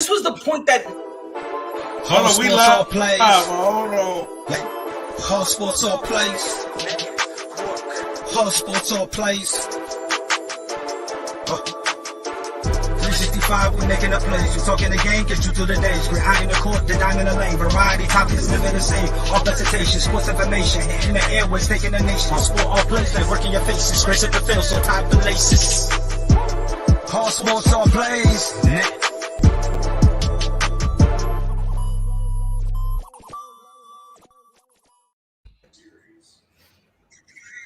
This was the point that. Hold on, we live. Hold on. Hall Sports All Plays. Hall Sports All Plays. 365, we making up plays. You talking the game, get you to the days. We're high in the court, the dime in the lane. Variety topics, living the same. All presentation, sports information. In the airways, taking the nation. Hall Sport All Plays, they working your faces. Grace at the field, so tie the laces. Hall Sports All Plays.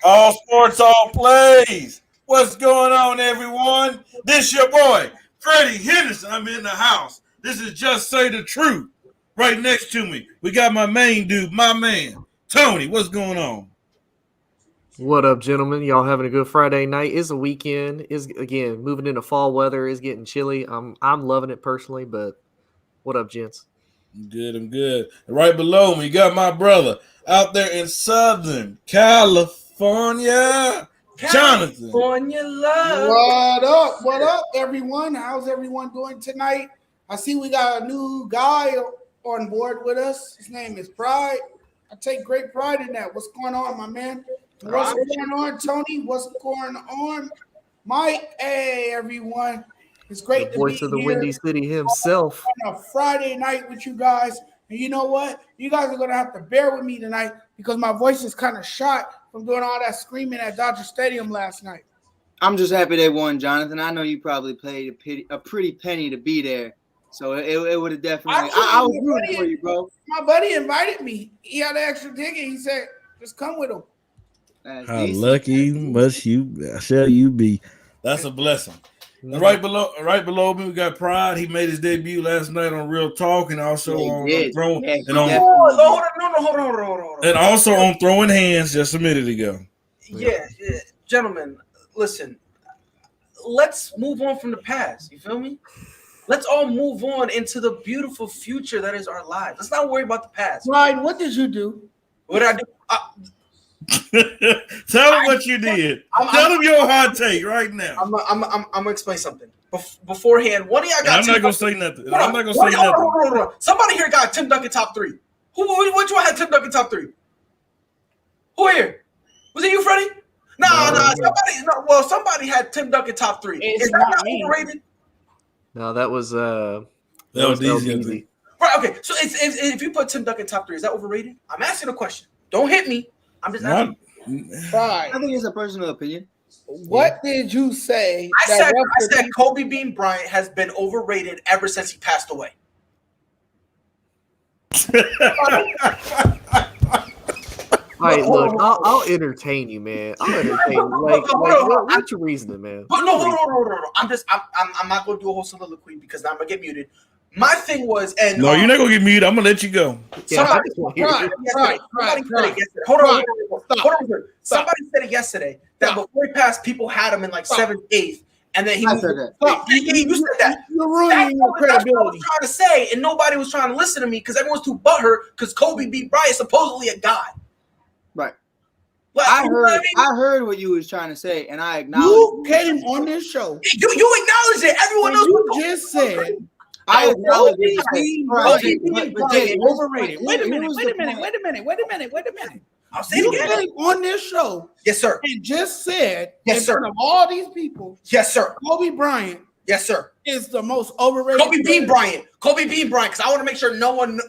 All Sports, All Plays. What's going on, everyone? This your boy, Freddie Henderson. I'm in the house. This is Just Say the Truth. Right next to me, we got my main dude, my man, Tony. What's going on? What up, gentlemen? Y'all having a good Friday night? It's a weekend. Is again moving into fall weather. It's getting chilly. I'm loving it personally, but what up, gents? I'm good. Right below me, got my brother out there in Southern California, Jonathan. California love. What up, everyone? How's everyone doing tonight? I see we got a new guy on board with us. His name is Pride. I take great pride in that. What's going on, my man? What's going on, Tony? What's going on, Mike? Hey, everyone. It's great the to voice be of the here Windy City himself. on a Friday night with you guys. And you know what? You guys are going to have to bear with me tonight because my voice is kind of shot from doing all that screaming at Dodger Stadium last night. I'm just happy they won, Jonathan. I know you probably paid a pretty penny to be there. So it would have definitely. I was rooting for you, bro. My buddy invited me. He had an extra ticket. He said, just come with him. How lucky shall you be? That's a blessing. And right below me, we got Pride. He made his debut last night on Real Talk and also on Throwing and also on Throwing Hands just a minute ago. Yeah, gentlemen, listen. Let's move on from the past. You feel me? Let's all move on into the beautiful future that is our lives. Let's not worry about the past. Ryan, what did you do? What did I do? Tell him what you did. Tell him your hot take right now. I'm gonna explain something. Beforehand, one of y'all got. I'm not gonna say nothing. I'm not gonna say nothing. Hold on. Somebody here got Tim Duncan top 3. Which one had Tim Duncan top 3? Who here? Was it you, Freddie? Nah. Somebody had Tim Duncan top 3. Is that not overrated? No, that was easy. Right. Okay. So if you put Tim Duncan top 3, is that overrated? I'm asking a question. Don't hit me. I'm just asking. Right. I think it's a personal opinion. What did you say? I said Kobe Bean Bryant has been overrated ever since he passed away. All right, look, I'll entertain you, man. I'll entertain you. What's your reasoning, man? But no, hold on. I'm not gonna do a whole soliloquy because I'm gonna get muted. My thing was, and no, you're not gonna get muted. I'm gonna let you go. Somebody said it yesterday that before he passed, people had him in like 7th, 8th, and then he said that. You said that. You're ruining your credibility. That's what I was trying to say, and nobody was trying to listen to me because everyone's too butthurt because Kobe beat Bryant, supposedly a god. Right. Like, I heard what you was trying to say, and I acknowledge. You came on this show. You acknowledge it. Everyone else. You just said. I acknowledge it. Overrated. Wait a minute. I'll say it again. Came on this show. Yes, sir. And just said, yes, sir. In front of all these people. Yes, sir. Kobe Bryant. Yes, sir. Is the most overrated. Kobe Bean Bryant, because I want to make sure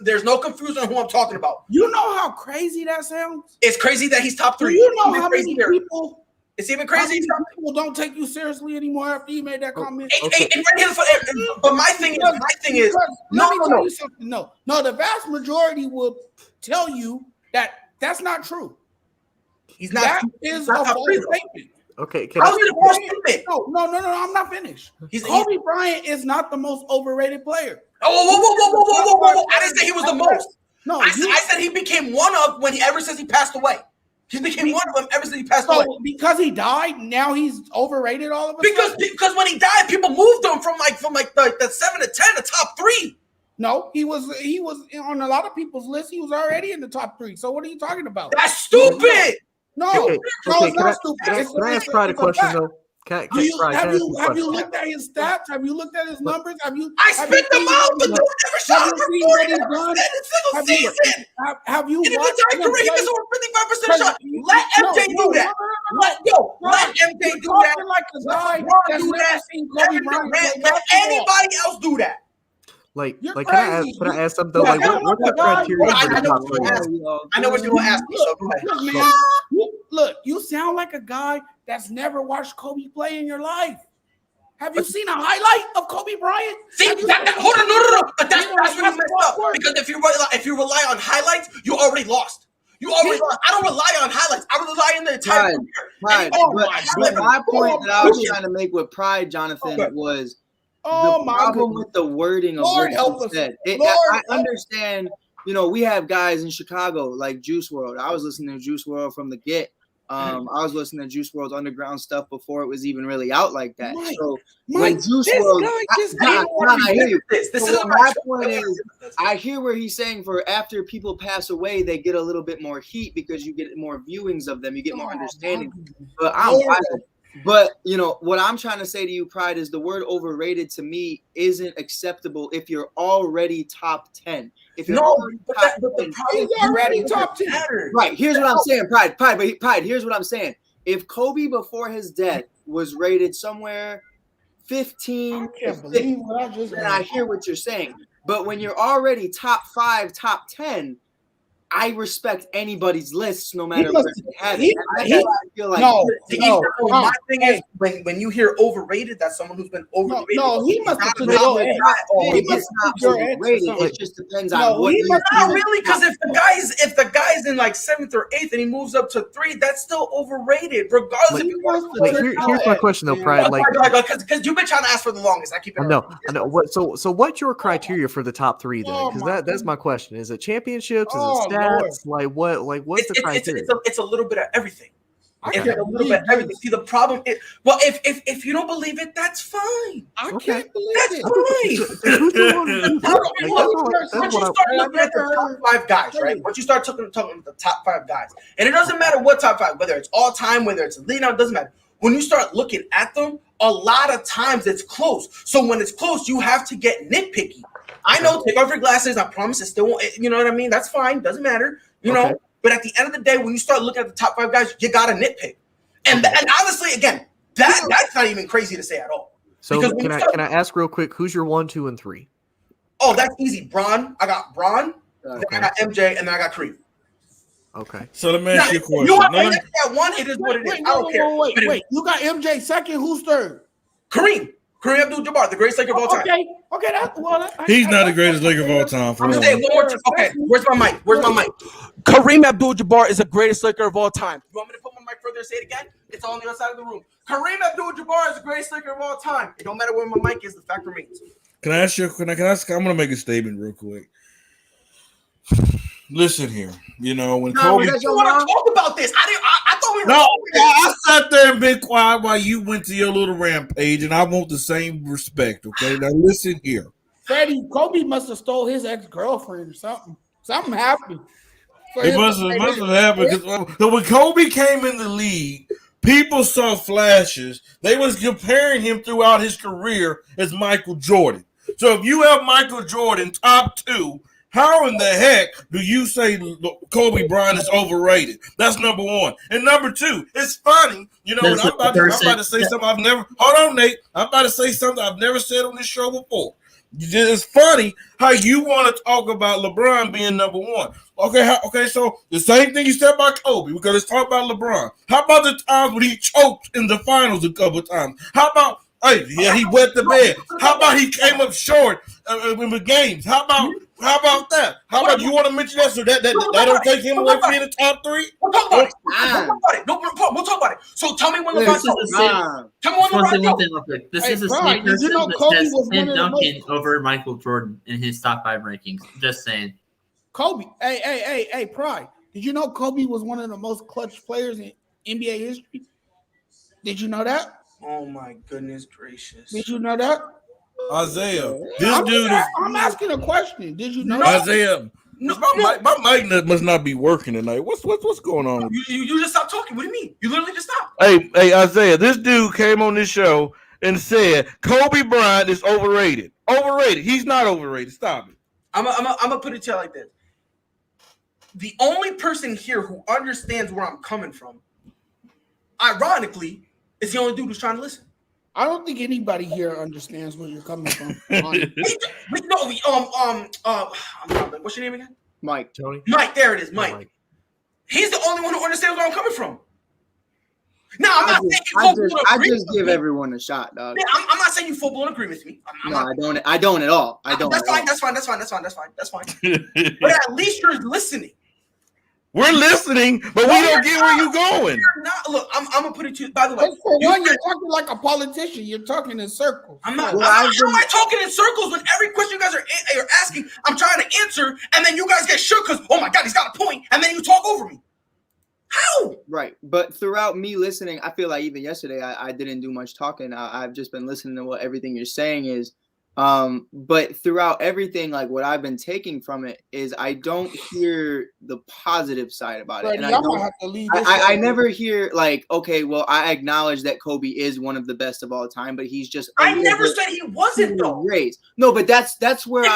there's no confusion on who I'm talking about. You know how crazy that sounds? It's crazy that he's top 3. Do you know how many people? It's even crazy. People don't take you seriously anymore after you made that comment. But my thing is, let me tell you something. No, the vast majority will tell you that that's not true. That is a false statement. Okay, No, I'm not finished. Kobe Bryant is not the most overrated player. Whoa. I didn't say he was the most. No, I said he became one of ever since he passed away. He became one of them ever since he passed away. Because he died, now he's overrated all of a sudden? Because when he died, people moved him from the 7 to 10 to top 3. No, he was on a lot of people's list. He was already in the top 3. So what are you talking about? That's stupid. No, Can I ask Pride a question though? Have you looked at his stats? Have you looked at his numbers? I spit them out. The dude never shot over 40% in single season. Have you In his watched entire him career, he play? missed over 55% shot. Let MJ do that. Let MJ do that. Talking like a guy LeBron that's do never that. seen Kobe Bryant play Let basketball. anybody else do that. Like, You're can crazy. I ask something though? Yeah, Like, I don't what's want the the guy- criteria I for the know top what you're three? asking. I know what you're gonna ask me. So go ahead. Look, man, look, you sound like a guy that's never watched Kobe play in your life. Have you seen a highlight of Kobe Bryant? See, hold on, no. But that's where you messed up. Because if you rely on highlights, you already lost. I don't rely on highlights. I rely on the entire career. Pride. But my point that I was trying to make with Pride, Jonathan, was the problem with the wording of Lord what help you us. said. Lord I understand, we have guys in Chicago like Juice WRLD. I was listening to Juice WRLD from the get. I was listening to Juice WRLD's underground stuff before it was even really out like that. When Juice WRLD, I hear you. This So is my point is, I hear where he's saying for after people pass away, they get a little bit more heat because you get more viewings of them, you get more understanding. But But what I'm trying to say to you, Pride, is the word overrated to me isn't acceptable if you're already top 10. If you're already top 10, right? Here's what I'm saying, Pride. Here's what I'm saying. If Kobe before his death was rated somewhere 15, then I hear what you're saying. But when you're already top 5, top 10, I respect anybody's lists, no matter where they have it. I feel like my thing is when you hear overrated, that's someone who's been overrated. No, he must have it's not overrated. It just depends on what you not really, because if the guy's in like 7th or 8th and he moves up to 3, that's still overrated, regardless. Here's my question though, Pride. Because you've been trying to ask for the longest. I keep it. I know. So what's your criteria for the top 3 then? Because that's my question. Is it championships? Is it stats? Like what? Like what's the criteria? It's a little bit of everything. It's a little bit of everything. See, the problem is, well, if you don't believe it, that's fine. I can't believe that's it. Once you start looking at the top 5 guys, right? Once you start talking about the top 5 guys, and it doesn't matter what top 5, whether it's all time, whether it's lead out, it doesn't matter. When you start looking at them, a lot of times it's close. So when it's close, you have to get nitpicky. I know, take off your glasses. I promise it still won't, you know what I mean? That's fine. Doesn't matter, you know? But at the end of the day, when you start looking at the top 5 guys, you got to nitpick. And honestly, again, that's not even crazy to say at all. So can I ask real quick, who's your 1, 2, and 3? Oh, that's easy. Bron. I got Bron. Then I got MJ, and then I got Kareem. Okay. So let me ask you a question. You want that one? It is what it is. I don't care. Wait. You got MJ second. Who's third? Kareem Abdul-Jabbar, the greatest Laker of all time. Okay. He's not the greatest Laker of all time. I'm saying one more time. Okay, where's my mic? Kareem Abdul-Jabbar is the greatest Laker of all time. You want me to put my mic further and say it again? It's on the other side of the room. Kareem Abdul-Jabbar is the greatest Laker of all time. It don't matter where my mic is. The fact remains. Can I ask you? I'm gonna make a statement real quick. Listen here, when Kobe. You want to talk about this? I thought we were. No, I sat there and been quiet while you went to your little rampage, and I want the same respect. Okay, now listen here. Freddie, Kobe must have stole his ex-girlfriend or something. Something happened. It must have happened because when Kobe came in the league, people saw flashes. They was comparing him throughout his career as Michael Jordan. So if you have Michael Jordan top 2. How in the heck do you say Kobe Bryant is overrated? That's number 1. And number 2, it's funny. I'm about to say something I've never. Hold on, Nate. I'm about to say something I've never said on this show before. It's funny how you want to talk about LeBron being number 1. Okay. So the same thing you said about Kobe, because let's talk about LeBron. How about the times when he choked in the finals a couple of times? How about? Hey, yeah, he wet the bed. How about he came up short in the games? How about that? How about you want to mention that so that don't take him away from being the top 3? We'll talk about it. We'll talk about it. So tell me when LeBron. Tell me when LeBron. This is the same person that says Tim Duncan over Michael Jordan in his top 5 rankings. Just saying. Kobe. Hey, Pride. Did you know Kobe was one of the most clutch players in NBA history? Did you know that? Oh my goodness gracious! Did you know that, Isaiah? I'm asking a question. Did you know Isaiah? No, my mic must not be working tonight. What's going on? You just stopped talking. What do you mean? You literally just stopped. Hey, Isaiah, this dude came on this show and said Kobe Bryant is overrated. Overrated. He's not overrated. Stop it. I'm gonna put it to you like this. The only person here who understands where I'm coming from, ironically, is the only dude who's trying to listen. I don't think anybody here understands where you're coming from. What's your name again? Mike. Tony. Mike, there it is, Mike. He's the only one who understands where I'm coming from. Now, I'm not saying I just give everyone a shot, dog. Yeah, I'm not saying you full blown agree with me. I don't at all. I don't. That's fine. That's fine. But at least you're listening. We're listening, but we don't get where you're going. Look, I'm gonna put it to you. By the way, for one, you're talking like a politician. You're talking in circles. I'm not. How am I talking in circles when every question you guys are asking, I'm trying to answer, and then you guys get shook because, oh my God, he's got a point, and then you talk over me. How? Right. But throughout me listening, I feel like even yesterday I didn't do much talking. I've just been listening to what everything you're saying is. But throughout everything, like what I've been taking from it is I don't hear the positive side about it. And I never hear like, okay, well, I acknowledge that Kobe is one of the best of all time, but he's just I never said he wasn't though. Raised. No, but that's where I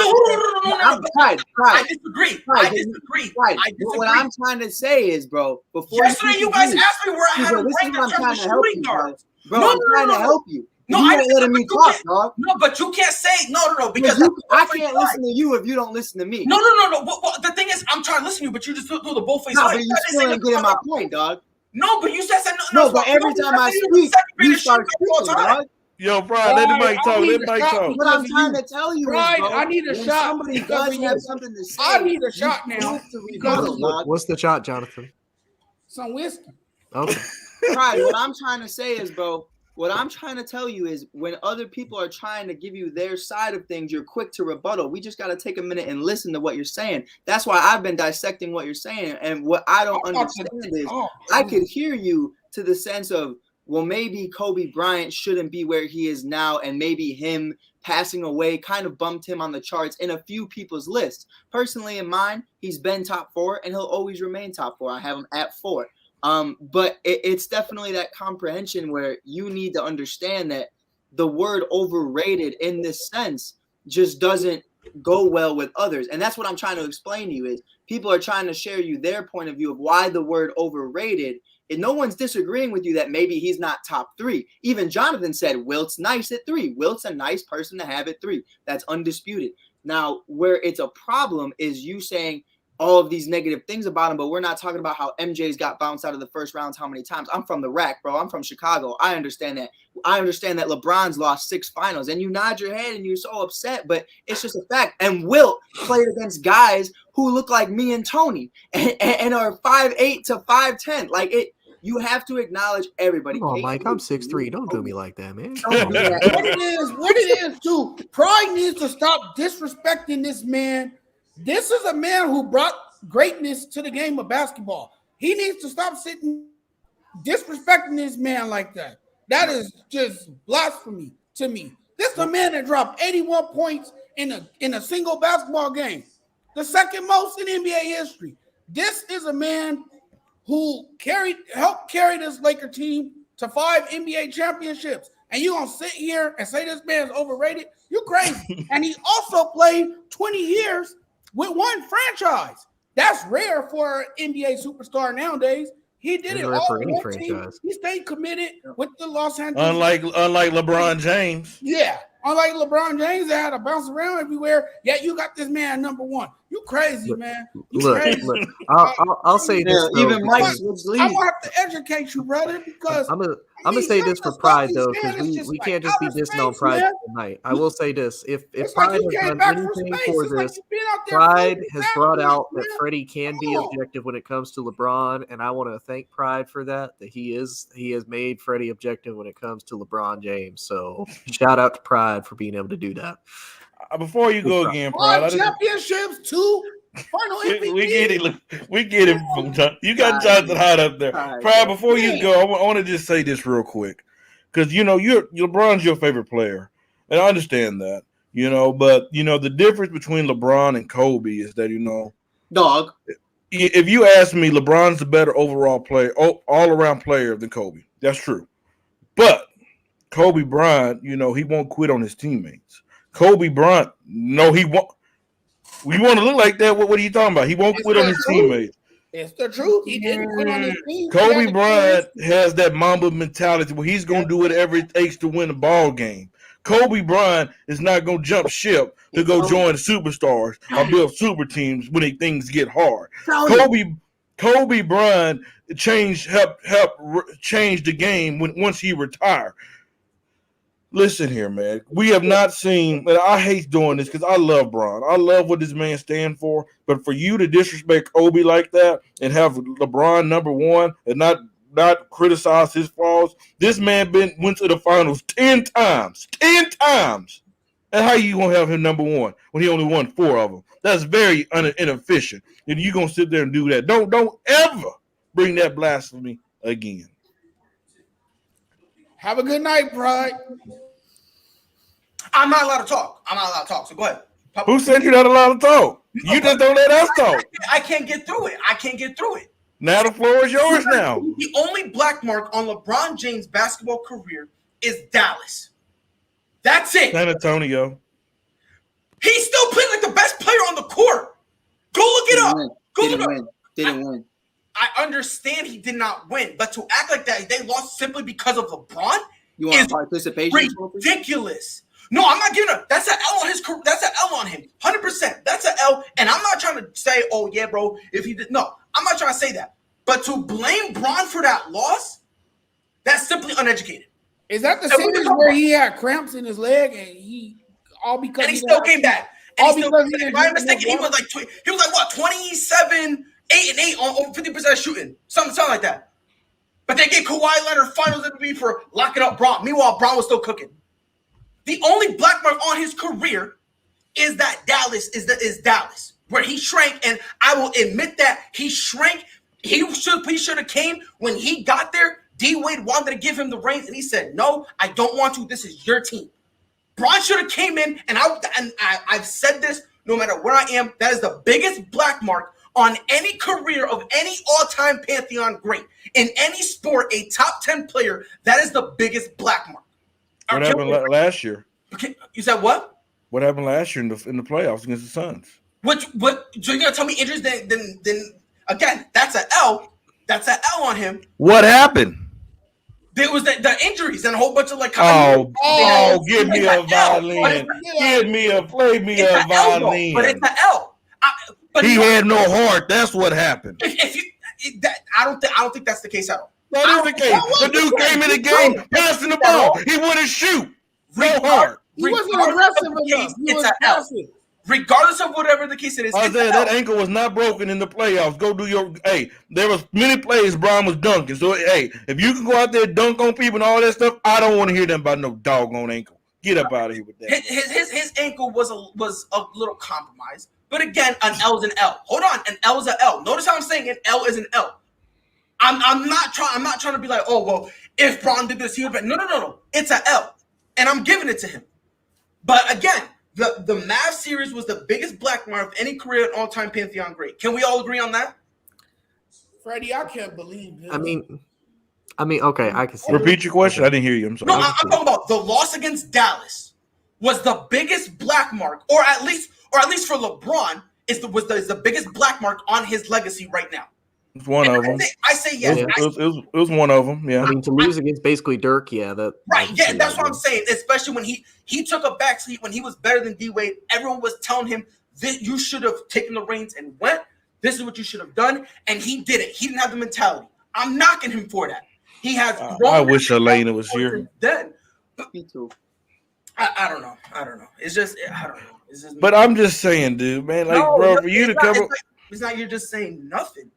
disagree. I disagree. What I'm trying to say is, bro, before yesterday you guys asked me where I had a rank in terms of shooting guards. Bro, I'm trying to help you. No, I didn't let me talk, dog. No, but you can't say no, because I can't listen to you if you don't listen to me. No. Well, the thing is, I'm trying to listen to you, but you just do the bullface. No, but you still ain't getting my point, dog. No, but you said no. But every time I speak, you start speaking, dog. Yo, Brian, let the mic talk. Let the mic talk. What I'm trying to tell you, Brian, is, bro, I need a shot. Somebody does have something to say. I need a shot now. What's the shot, Jonathan? Some whiskey. Okay. Pride, what I'm trying to say is, bro, what I'm trying to tell you is when other people are trying to give you their side of things, you're quick to rebuttal. We just got to take a minute and listen to what you're saying. That's why I've been dissecting what you're saying. And what I don't understand is I could hear you to the sense of, well, maybe Kobe Bryant shouldn't be where he is now. And maybe him passing away kind of bumped him on the charts in a few people's lists. Personally, in mine, he's been top 4 and he'll always remain top 4. I have him at 4. But it's definitely that comprehension where you need to understand that the word overrated in this sense just doesn't go well with others. And that's what I'm trying to explain to you is people are trying to share you their point of view of why the word overrated. And no one's disagreeing with you that maybe he's not top 3. Even Jonathan said Wilt's nice at 3. Wilt's a nice person to have at 3. That's undisputed. Now, where it's a problem is you saying all of these negative things about him, but we're not talking about how MJ's got bounced out of the first rounds how many times. I'm from the rack, bro. I'm from Chicago. I understand that. I understand that LeBron's lost 6 finals, and you nod your head and you're so upset, but it's just a fact. And Wilt played against guys who look like me and Tony and are 5'8" to 5'10". Like it, you have to acknowledge everybody. Come on, Mike, I'm 6'3". Don't do me like that, man. What it is, too. Pride needs to stop disrespecting this man. This is a man who brought greatness to the game of basketball. He needs to stop sitting disrespecting this man like that. That is just blasphemy to me. This is a man that dropped 81 points in a single basketball game, the second most in NBA history. This is a man who helped carry this Laker team to 5 NBA championships. And you're going to sit here and say this man's overrated? You're crazy. And he also played 20 years with one franchise. That's rare for an NBA superstar nowadays. He did it all for any franchise. He stayed committed with the Los Angeles. Unlike LeBron James. Yeah. Unlike LeBron James, that had to bounce around everywhere. Yeah, you got this man number 1. You crazy, man. Look. I'll say this. Even Mike I'm gonna have to educate you, brother, because I'm gonna say this for Pride though, because we can't just be dissing on Pride tonight. I will say this: if Pride has done anything for this, Pride has brought out that Freddie can be objective when it comes to LeBron, and I want to thank Pride for that. That he has made Freddie objective when it comes to LeBron James. So shout out to Pride for being able to do that. Before you go again, Pride, championships, 2 final MVP. We get it from John. You got Jonathan Hot up there. Pride, before you go, I want to just say this real quick, because LeBron's your favorite player, and I understand that. But the difference between LeBron and Kobe is that Dog. If you ask me, LeBron's the better overall player, all around player than Kobe. That's true. But Kobe Bryant, he won't quit on his teammates. Kobe Bryant, no, he won't. You want to look like that? What are you talking about? He won't quit on his teammates. It's the truth. He didn't quit on his team. Kobe Bryant has that Mamba mentality where he's going to do whatever it takes to win a ball game. Kobe Bryant is not going to jump ship to go join the superstars or build super teams when things get hard. Kobe Bryant helped change the game once he retired. Listen here, man. We have not seen, and I hate doing this because I love Bron. I love what this man stands for. But for you to disrespect Kobe like that and have LeBron number one and not criticize his flaws, this man went to the finals 10 times. 10 times. And how you gonna have him number one when he only won 4 of them? That's very inefficient. And you gonna sit there and do that. Don't ever bring that blasphemy again. Have a good night, Pride. I'm not allowed to talk. So go ahead. Who said you're not allowed to talk? You just don't let us talk. I can't get through it. Now the floor is yours now. The only black mark on LeBron James' basketball career is Dallas. That's it. San Antonio. He still played like the best player on the court. Go look it up. Didn't win. I understand he did not win, but to act like that they lost simply because of LeBron is participation ridiculous. No, I'm not giving up. That's an L on his career. That's an L on him. 100%. That's an L. And I'm not trying to say, oh yeah, bro, if he did. No, I'm not trying to say that. But to blame Bron for that loss, that's simply uneducated. Is that the series where he had cramps in his leg and he still came back? And he still, if I'm mistaken, he was like what, 27, 8-8 on over 50% shooting, something like that. But they get Kawhi Leonard Finals MVP for locking up Bron. Meanwhile, Bron was still cooking. The only black mark on his career is that Dallas is Dallas, where he shrank, and I will admit that he shrank. He should have came when he got there. D Wade wanted to give him the reins, and he said, "No, I don't want to. This is your team." Bron should have came in, and I've said this. No matter where I am, that is the biggest black mark on any career of any all-time Pantheon great in any sport. A top 10 player, that is the biggest black mark. What happened last year? You said what? What happened last year in the playoffs against the Suns? What? So you're gonna tell me injuries? Then again, that's an L. That's an L on him. What happened? There was the injuries and a whole bunch of like. Give me a violin. Play me a violin. But it's an L. He had no heart. That's what happened. I don't think that's the case at all. That is the case. The dude came in the game passing the ball. He wouldn't shoot. No heart. He wasn't aggressive enough. It's an L. Regardless of whatever the case it is. Isaiah, that ankle was not broken in the playoffs. Go do your there was many plays Bron was dunking. So if you can go out there and dunk on people and all that stuff, I don't want to hear them about no doggone ankle. Get up out of here with that. His ankle was a little compromised. But again, an L is an L. Hold on, an L is an L. Notice how I'm saying an L is an L. I'm not trying to be like, oh well, if Bron did this, he would be. No. It's an L. And I'm giving it to him. But again, the Mavs series was the biggest black mark of any career and all-time Pantheon great. Can we all agree on that? Freddie, I can't believe this. I mean, okay, I can see. Repeat your question. I didn't hear you. I'm sorry. No, I'm talking about the loss against Dallas was the biggest black mark, or at least for LeBron, is the biggest black mark on his legacy right now. It's one of them. I say yes. It was one of them. Yeah. I mean, to lose against basically Dirk, yeah, that's what I'm saying. Especially when he took a backseat when he was better than D Wade. Everyone was telling him that you should have taken the reins and went. This is what you should have done, and he did it. He didn't have the mentality. I'm knocking him for that. He has. I wish Elena was here. Then, me too. I don't know. It's just I don't know. It's just. But I'm just saying, dude, man. Like, bro, for you to come. It's not you're just saying nothing.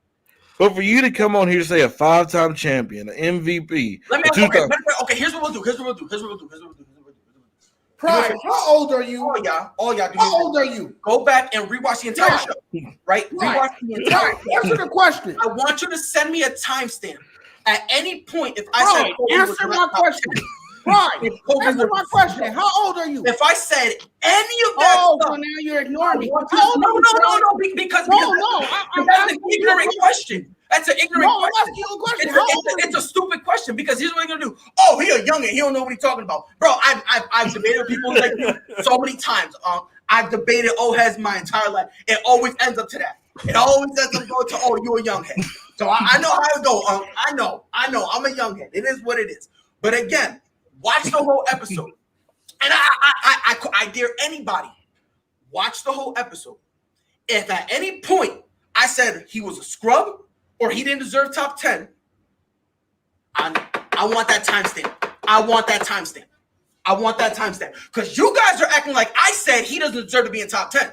But for you to come on here to say a 5-time champion, an MVP. Okay, here's what we'll do. Pride, how old are you? All y'all. How old are you? Go back and rewatch the entire show. Right? Rewatch the entire show. Answer the question. I want you to send me a timestamp. At any point, if I said answer my question. Right. Kobe Answer was my a question. scrub. How old are you? If I said any of that Oh, stuff, so now you're ignoring me. no, How old are you, no, Fred? because I'm that's asking an you ignorant a question. That's an ignorant No, I'm question. asking you a question. It's How old are it's you? a stupid question because here's what he's gonna do. Oh, he a youngin'. He don't know what he's talking about, bro. I've debated with people like you so many times. I've debated old heads my entire life. It always ends up to that. It always ends up going to, oh, you a young head. So I know how to go. I know. I'm a young head. It is what it is. But again, watch the whole episode. And I dare anybody, watch the whole episode. If at any point I said he was a scrub or he didn't deserve top 10, I want that timestamp. I want that timestamp. Because you guys are acting like I said he doesn't deserve to be in top 10.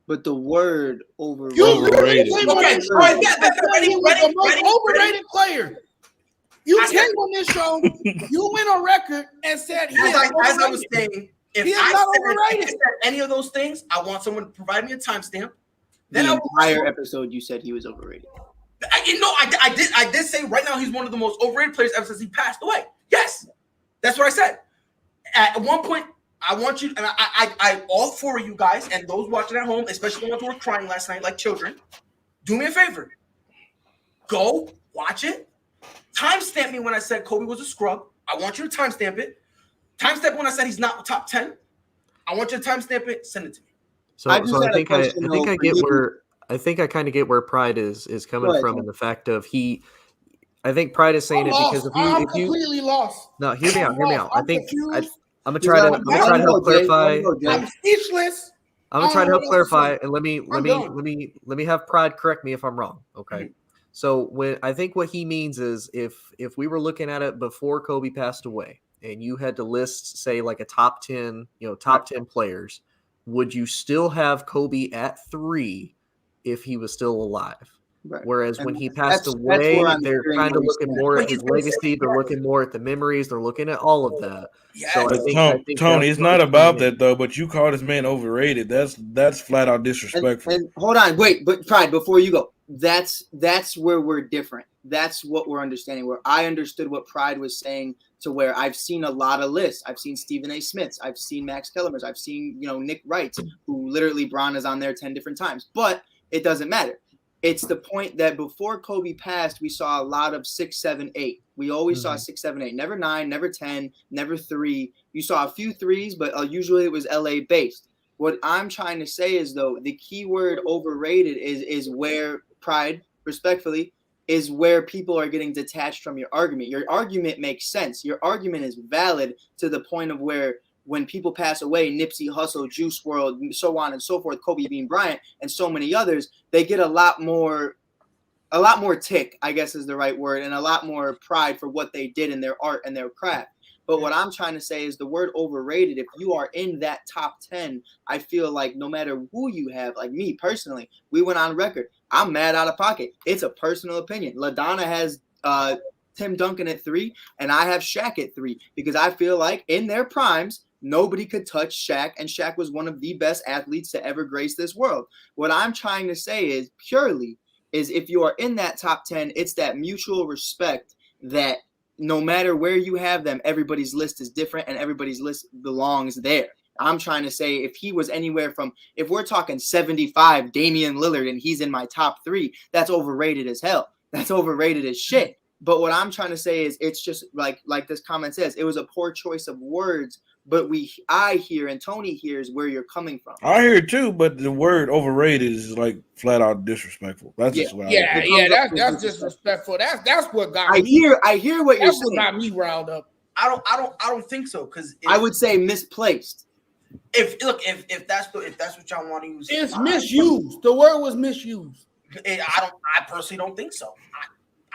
But the word overrated. Overrated. Okay, all right, ready? Overrated player. You came on this show, you went on record and said as I was saying, if I said any of those things, I want someone to provide me a timestamp. Then the entire episode, you said he was overrated. I did say right now he's one of the most overrated players ever since he passed away. Yes, that's what I said. At one point, I want you, and I all four of you guys, and those watching at home, especially the ones who were crying last night like children, do me a favor. Go watch it. Timestamp me when I said Kobe was a scrub. I want you to timestamp it. Timestamp when I said he's not top 10. I want you to timestamp it. Send it to me. So I think I kind of get where Pride is coming from, and the fact of I think Pride is saying it because I'm completely lost. No, hear me out. I'm gonna try to help clarify. I'm speechless. I'm gonna try to help clarify, and let me have Pride correct me if I'm wrong. Okay. Mm-hmm. So I think what he means is if we were looking at it before Kobe passed away, and you had to list, say, like a top 10 players, would you still have Kobe at 3 if he was still alive? Right. Whereas when he passed away, they're kind of looking more at his legacy. They're looking more at the memories. They're looking at all of that. Yeah. So I think Tony, it's not about that though. But you call this man overrated. That's flat out disrespectful. And hold on, wait, but Pride, before you go, that's where we're different. That's what we're understanding. Where I understood what Pride was saying, to where I've seen a lot of lists. I've seen Stephen A. Smith's. I've seen Max Kellerman's. I've seen Nick Wright's, who literally Bron is on there 10 different times. But it doesn't matter. It's the point that before Kobe passed, we saw a lot of 6, 7, 8. We always saw 6, 7, 8. Never 9, never 10, never 3. You saw a few 3s, but usually it was LA based. What I'm trying to say is, though, the key word overrated is where Pride, respectfully, is where people are getting detached from your argument. Your argument makes sense. Your argument is valid to the point of where when people pass away, Nipsey Hussle, Juice WRLD, so on and so forth, Kobe Bean Bryant, and so many others, they get a lot more tick, I guess is the right word, and a lot more pride for what they did in their art and their craft. But what I'm trying to say is the word overrated, if you are in that top 10, I feel like no matter who you have, like me personally, we went on record. I'm mad out of pocket. It's a personal opinion. LaDonna has Tim Duncan at 3, and I have Shaq at 3, because I feel like in their primes, nobody could touch Shaq, and Shaq was one of the best athletes to ever grace this world. What I'm trying to say is if you are in that top 10, it's that mutual respect that no matter where you have them, everybody's list is different and everybody's list belongs there. I'm trying to say if he was anywhere from, if we're talking 75 Damian Lillard and he's in my top 3, that's overrated as hell. That's overrated as shit. But what I'm trying to say is it's just like this comment says, it was a poor choice of words, but I hear and Tony hears where you're coming from. I hear it too, but the word overrated is like flat out disrespectful. That's just what that's disrespectful. That's what got me. I hear what you're saying. What got me riled up. I don't think so, because I would say misplaced. If that's what y'all want to use, it's misused. The word was misused. I personally don't think so.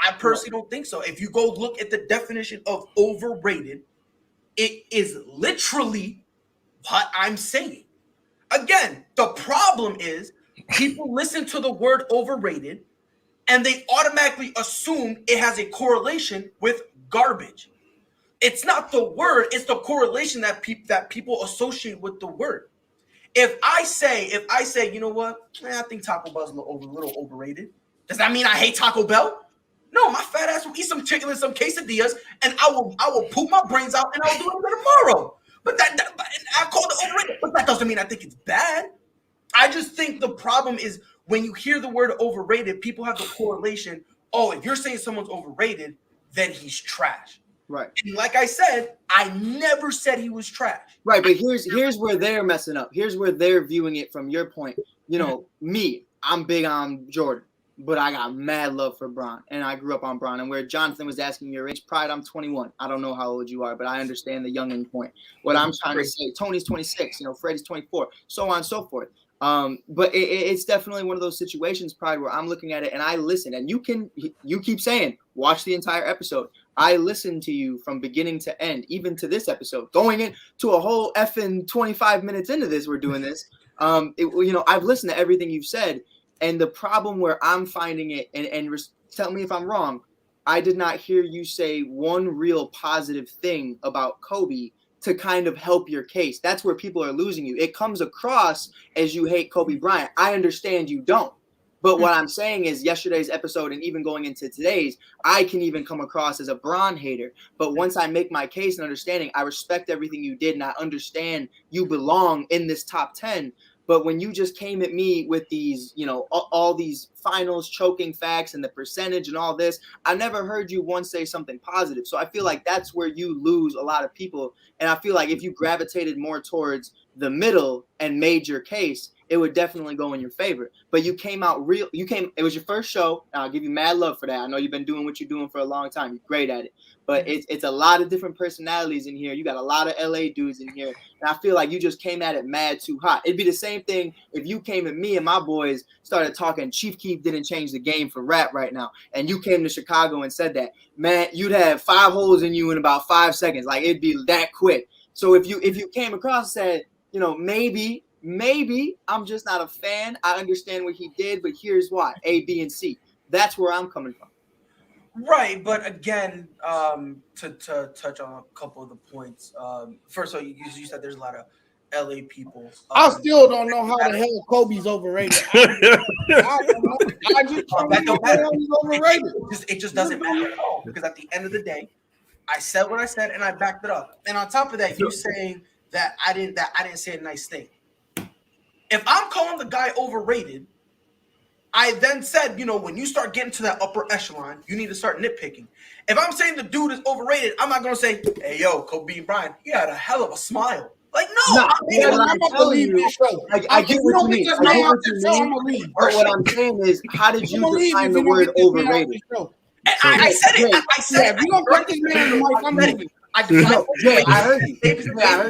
I personally don't think so. If you go look at the definition of overrated, it is literally what I'm saying. Again, the problem is people listen to the word overrated and they automatically assume it has a correlation with garbage. It's not the word, it's the correlation that people associate with the word. If I say, you know what? I think Taco Bell's a little overrated. Does that mean I hate Taco Bell? No, my fat ass will eat some chicken and some quesadillas, and I will poop my brains out, and I'll do it again tomorrow. But I call it overrated. But that doesn't mean I think it's bad. I just think the problem is when you hear the word overrated, people have the correlation. Oh, if you're saying someone's overrated, then he's trash. Right. And like I said, I never said he was trash. Right, but here's where they're messing up. Here's where they're viewing it from your point. You know, me, I'm big on Jordan, but I got mad love for Bron, and I grew up on Bron. And where Jonathan was asking your age, Pride, I'm 21. I don't know how old you are, but I understand the youngin' point. What I'm trying to say, Tony's 26, Freddie's 24, so on and so forth. But it's definitely one of those situations, Pride, where I'm looking at it and I listen, and you keep saying, watch the entire episode. I listened to you from beginning to end, even to this episode, going into a whole effing 25 minutes into this. We're doing this. I've listened to everything you've said, and the problem where I'm finding it, and tell me if I'm wrong, I did not hear you say one real positive thing about Kobe to kind of help your case. That's where people are losing you. It comes across as you hate Kobe Bryant. I understand you don't. But what I'm saying is yesterday's episode and even going into today's, I can even come across as a Bron hater. But once I make my case and understanding, I respect everything you did and I understand you belong in this top 10. But when you just came at me with these, all these finals choking facts and the percentage and all this, I never heard you once say something positive. So I feel like that's where you lose a lot of people. And I feel like if you gravitated more towards the middle and made your case, it would definitely go in your favor. But you came out real. It was your first show. And I'll give you mad love for that. I know you've been doing what you're doing for a long time. You're great at it. But it's a lot of different personalities in here. You got a lot of LA dudes in here. And I feel like you just came at it mad too hot. It'd be the same thing if you came at me and my boys started talking Chief Keef didn't change the game for rap right now. And you came to Chicago and said that. Man, you'd have 5 holes in you in about 5 seconds. Like, it'd be that quick. So if you came across and said, maybe I'm just not a fan. I understand what he did, but here's why. A, B, and C. That's where I'm coming from. Right, but again, to touch on a couple of the points. First of all, you said there's a lot of LA people. I still don't know how the hell Kobe's overrated. I don't know. I just don't know how he's overrated. It just doesn't matter at all, because at the end of the day, I said what I said and I backed it up. And on top of that, you're saying that I didn't say a nice thing. If I'm calling the guy overrated, I then said, when you start getting to that upper echelon, you need to start nitpicking. If I'm saying the dude is overrated, I'm not going to say, hey, yo, Kobe Bryant, he had a hell of a smile. Like, no. I'm telling you, I get what you mean. But what I'm saying is, how did you define the word overrated? I said it. I said it. If you don't put this man in the mic, I'm leaving. I heard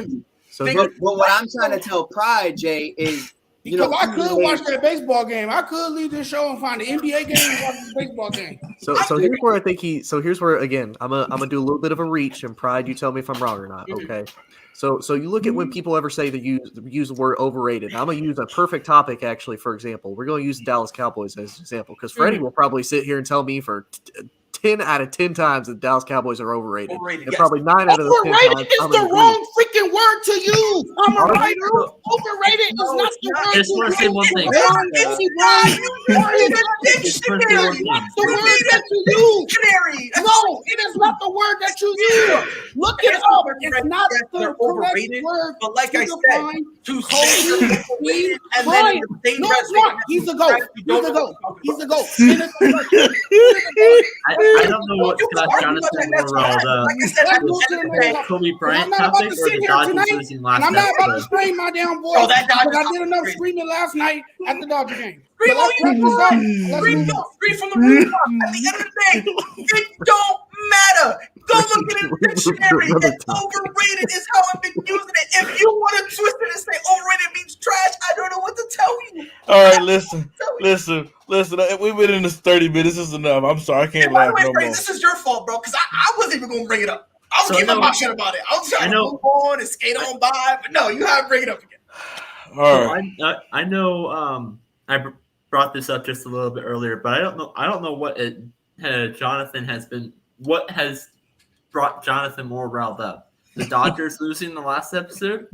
you. So, but what I'm trying to tell Pride, Jay, is because I could watch that baseball game. I could leave this show and find the NBA game and watch the baseball game. So here's where I think here's where again I'm gonna do a little bit of a reach, and Pride, you tell me if I'm wrong or not. Okay. So you look at when people ever say that use the word overrated. I'm gonna use a perfect topic actually. For example, we're gonna use the Dallas Cowboys as an example because Freddie will probably sit here and tell me for 10 out of 10 times the Dallas Cowboys are overrated. And probably 9 out of those 10 times. Overrated is the wrong freaking word to use. I'm a writer. Overrated is not the word. I just want to say one thing. It's the word that you use. No, it is not the word that you use. Look it up. It's not the correct word. But like I said, to say overrated and then no, it's not. He's the GOAT. He's the GOAT. I don't know what got Jonathan more riled up. The Kobe Bryant topic or the Dodgers losing last night. I'm not about to scream my damn voice, but I did enough screaming last night at the Dodger game. Scream from the rooftop. At the end of the day, it don't matter. Go look at the dictionary. Overrated is how I've been using it. If you want to twist it and say overrated means trash, I don't know what to tell you. All right, listen. We've been in this 30 minutes. This is enough. I'm sorry, I can't laugh no more. This is your fault, bro, because I wasn't even going to bring it up. I was giving my shit about it. I was trying to move on and skate on by, but no, you have to bring it up again. All right. I know I brought this up just a little bit earlier, but I don't know what Jonathan has been. What has brought Jonathan more riled up? The Dodgers losing the last episode,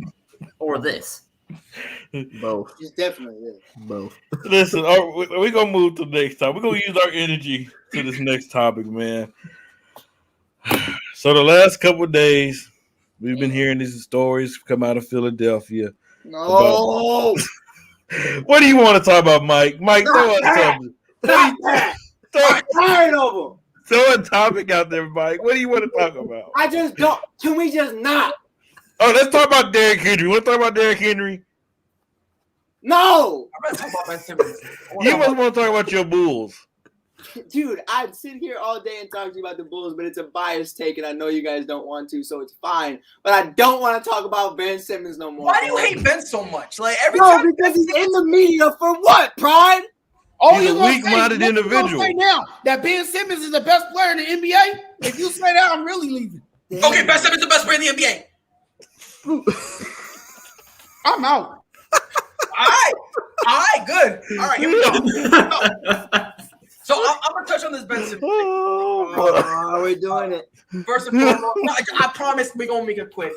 or this? Both. It's definitely Both. Listen, we're gonna move to the next topic. We're gonna use our energy to this next topic, man. So the last couple of days, we've been hearing these stories come out of Philadelphia. No. What do you want to talk about, Mike? Mike, throw us something. I'm tired of them. Throw a topic out there, Mike. What do you want to talk about? I just don't. Can we just not? Oh, let's talk about Derrick Henry. Want to talk about Derrick Henry? No. I'm gonna talk about Ben Simmons. You must want to talk about your Bulls. Dude, I'd sit here all day and talk to you about the Bulls, but it's a biased take, and I know you guys don't want to, so it's fine. But I don't want to talk about Ben Simmons no more. Why do you hate Ben so much? Like every time because he's in the media for what, Pride? Oh, He's you a gonna weak-minded say, individual. Say now that Ben Simmons is the best player in the NBA? If you say that, I'm really leaving. Okay, Ben Simmons is the best player in the NBA. I'm out. All right, good. All right, here we go. So I'm gonna touch on this Ben Simmons. Oh, we're doing it. First and foremost, I promise we're gonna make it quick.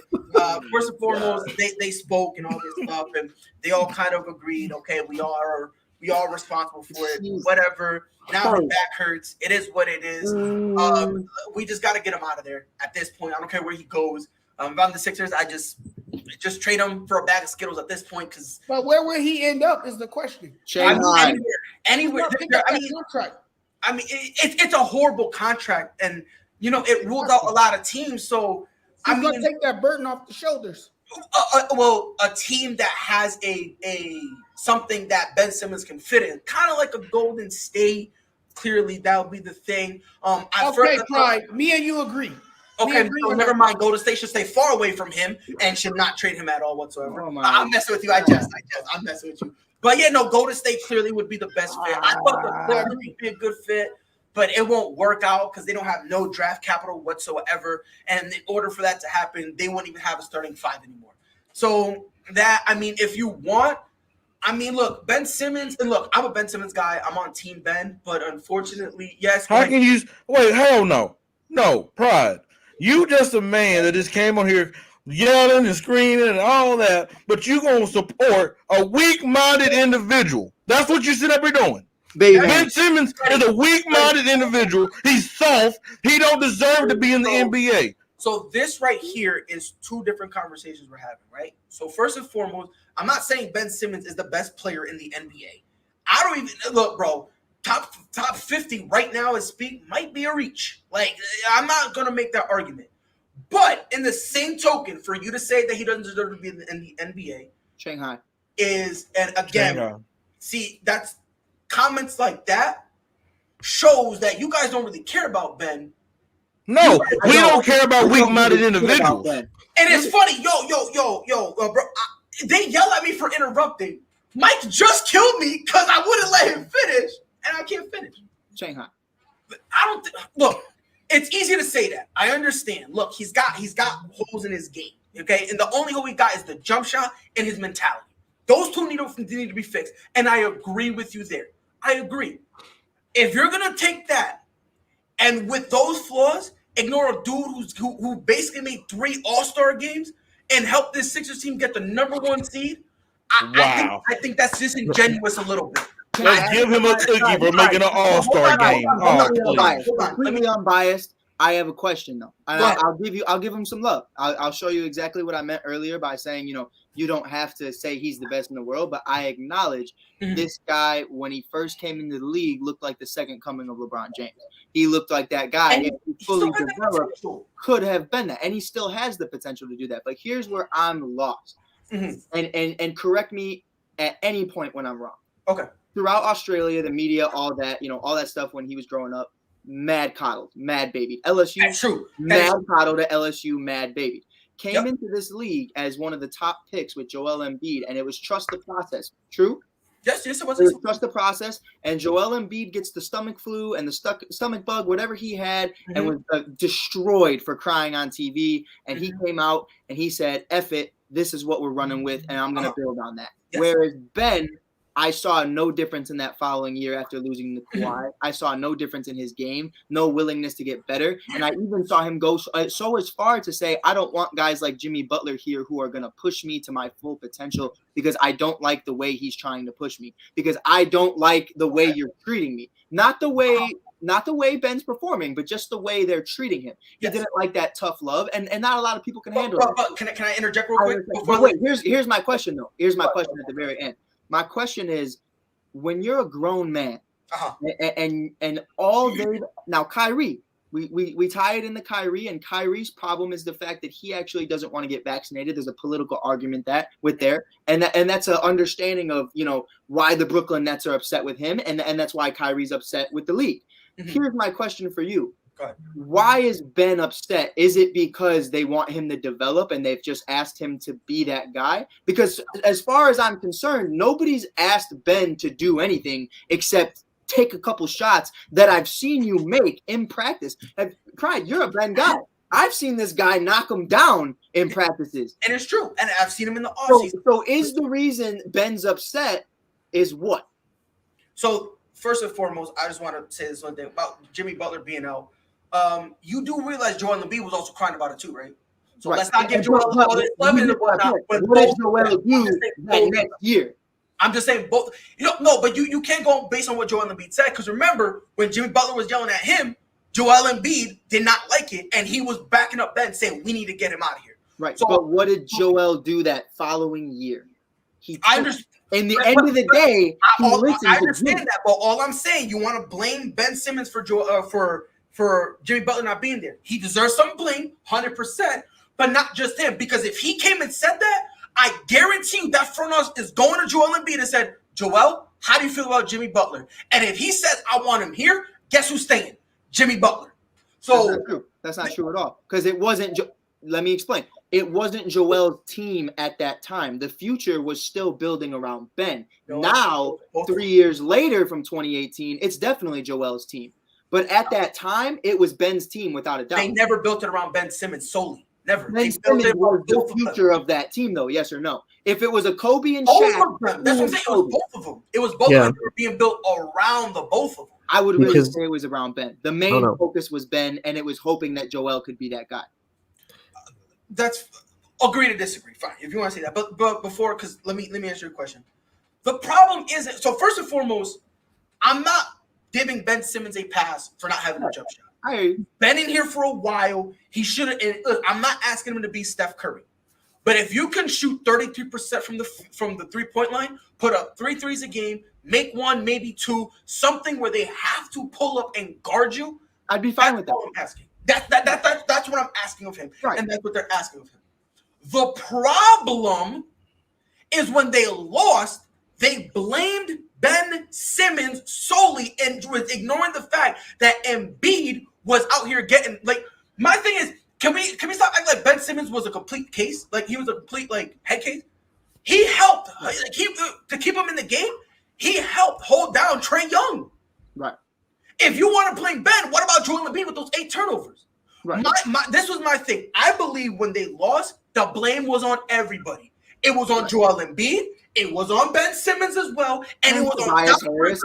First and foremost, they spoke and all this stuff, and they all kind of agreed. Okay, we are responsible for it. Whatever. Now the back hurts. It is what it is. We just got to get him out of there at this point. I don't care where he goes. If I'm the Sixers, I just trade him for a bag of Skittles at this point. Because but where will he end up is the question. Anywhere. I mean, it's a horrible contract, and it ruled out a lot of teams. So I'm gonna take that burden off the shoulders. Well, a team that has a something that Ben Simmons can fit in, kind of like a Golden State. Clearly, that would be the thing. Pride. Me and you agree. Okay, so never mind. Golden State should stay far away from him and should not trade him at all whatsoever. I'm messing with you. I'm messing with you. But yeah, no, Golden State clearly would be the best fit. I thought the Clippers would be a good fit, but it won't work out because they don't have no draft capital whatsoever. And in order for that to happen, they won't even have a starting five anymore. So if you want, look, Ben Simmons, and look, I'm a Ben Simmons guy. I'm on Team Ben, but unfortunately, yes. How can you wait? Hell no. No, Pride. You just a man that just came on here yelling and screaming and all that, but you gonna support a weak-minded individual. That's what you sit up here doing. Ben Simmons is a weak-minded individual. He's soft. He don't deserve to be in the NBA. So this right here is two different conversations we're having, right? So first and foremost, I'm not saying Ben Simmons is the best player in the NBA. I don't even look, bro. Top 50 right now as speak might be a reach. Like, I'm not gonna make that argument. But in the same token, for you to say that he doesn't deserve to be in the NBA, Shanghai is, and again, see, that's comments like that shows that you guys don't really care about Ben. No, we don't care about weak-minded individuals. And it's funny, bro. They yell at me for interrupting. Mike just killed me because I wouldn't let him finish, and I can't finish. Shanghai. Look. It's easy to say that. I understand. Look, he's got holes in his game. Okay, and the only hole he got is the jump shot and his mentality. Those two need to be fixed, and I agree with you there. I agree. If you're gonna take that and with those flaws, ignore a dude who basically made 3 All-Star games and helped this Sixers team get the #1 seed, I think that's disingenuous a little bit. Let's give him a cookie for making an All-Star game. Completely unbiased. I have a question though. I'll give him some love. I'll show you exactly what I meant earlier by saying, you don't have to say he's the best in the world, but I acknowledge this guy when he first came into the league looked like the second coming of LeBron James. He looked like that guy, and he fully developed, could have been that, and he still has the potential to do that. But here's where I'm lost, and correct me at any point when I'm wrong. Okay. Throughout Australia, the media, all that stuff when he was growing up, mad coddled, mad baby. LSU, that's true. Mad coddled at LSU, mad baby. Came into this league as one of the top picks with Joel Embiid, and it was trust the process. True? Yes, it was. It was trust the process, and Joel Embiid gets the stomach flu and the stomach bug, whatever he had, and was destroyed for crying on TV. And he came out and he said, F it, this is what we're running with, and I'm going to build on that. Yes. Whereas Ben I saw no difference in that following year after losing to Kawhi. I saw no difference in his game, no willingness to get better. And I even saw him go so as far to say, I don't want guys like Jimmy Butler here who are going to push me to my full potential because I don't like the way he's trying to push me, because I don't like the way you're treating me. Not the way Ben's performing, but just the way they're treating him. He didn't like that tough love, and not a lot of people can handle it. But can I interject real quick? But wait, here's my question, though. Here's my question at the very end. My question is, when you're a grown man, and all they now Kyrie, we tie it into Kyrie, and Kyrie's problem is the fact that he actually doesn't want to get vaccinated. There's a political argument and that's an understanding of why the Brooklyn Nets are upset with him, and that's why Kyrie's upset with the league. Mm-hmm. Here's my question for you. Why is Ben upset? Is it because they want him to develop and they've just asked him to be that guy? Because as far as I'm concerned, nobody's asked Ben to do anything except take a couple shots that I've seen you make in practice. Pride, you're a Ben guy. I've seen this guy knock him down in practices. And it's true. And I've seen him in the offseason. So is the reason Ben's upset is what? So first and foremost, I just want to say this one thing about Jimmy Butler being out. You do realize Joel Embiid was also crying about it too, right? So let's not give Joel all this love and whatnot. But what did Joel do that next year? I'm just saying both. But you can't go based on what Joel Embiid said, because remember when Jimmy Butler was yelling at him, Joel Embiid did not like it, and he was backing up Ben saying we need to get him out of here. Right. So, but what did Joel do that following year? I understand. In the end of the day, I understand that, but all I'm saying, you want to blame Ben Simmons for Jimmy Butler not being there. He deserves some blame, 100%, but not just him. Because if he came and said that, I guarantee you that front office is going to Joel Embiid and said, Joel, how do you feel about Jimmy Butler? And if he says, I want him here, guess who's staying? Jimmy Butler. So that's not true at all. Because it wasn't. Let me explain. It wasn't Joel's team at that time. The future was still building around Ben. Now, 3 years later from 2018, it's definitely Joel's team. But at that time, it was Ben's team without a doubt. They never built it around Ben Simmons solely. Never. Ben Simmons was the future of that team, though. Yes or no? If it was a Kobe and Shaq, that's what I'm saying. It was both of them. It was both of them being built around the both of them. I would really say it was around Ben. The main focus was Ben, and it was hoping that Joel could be that guy. That's agree to disagree. Fine, if you want to say that. But before, because let me answer your question. The problem isn't so. First and foremost, I'm not giving Ben Simmons a pass for not having a jump shot. Been in here for a while. He should have. I'm not asking him to be Steph Curry, but if you can shoot 33% from the 3-point line, put up 3 threes a game, make one, maybe two, something where they have to pull up and guard you, I'd be fine with that. I'm asking. That's what I'm asking of him, and that's what they're asking of him. The problem is when they lost, they blamed Ben Simmons solely and was ignoring the fact that Embiid was out here getting my thing is, can we stop acting like Ben Simmons was a complete case? Like he was a complete head case? He helped to keep him in the game. He helped hold down Trae Young. Right. If you want to blame Ben, what about Joel Embiid with those 8 turnovers? Right. This was my thing. I believe when they lost, the blame was on everybody. It was on Joel Embiid. It was on Ben Simmons as well, and it was on Doc Rivers.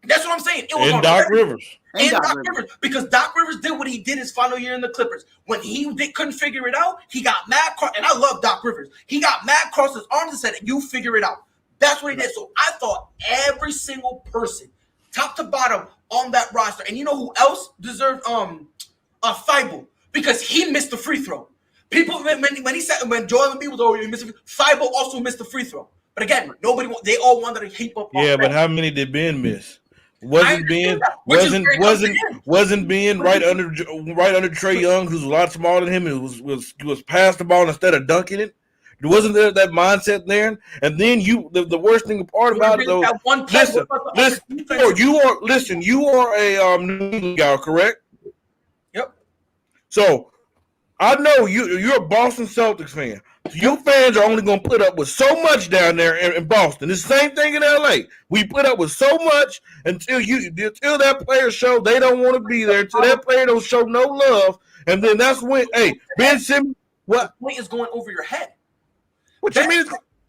That's what I'm saying. It was on Doc Rivers. And Doc Rivers, because Doc Rivers did what he did his final year in the Clippers. When he couldn't figure it out, he got mad. And I love Doc Rivers. He got mad, crossed his arms, and said, "You figure it out." That's what he did. So I thought every single person, top to bottom, on that roster, and you know who else deserved Thibault, because he missed the free throw. People when Joel Embiid was over, he missed. Thibault also missed the free throw. But again, they all wanted to heap up. Yeah, but how many did Ben miss? Wasn't Ben right under Trae Young, who's a lot smaller than him, and was passed the ball instead of dunking it? Wasn't there that mindset there? And then the worst thing part about it though. You are a New England guy, correct? Yep. So I know you're a Boston Celtics fan. Your fans are only going to put up with so much down there in Boston. It's the same thing in LA. We put up with so much until that player show they don't want to be there, until that player don't show no love, and then that's when Ben Simmons. What point is going over your head? What you mean?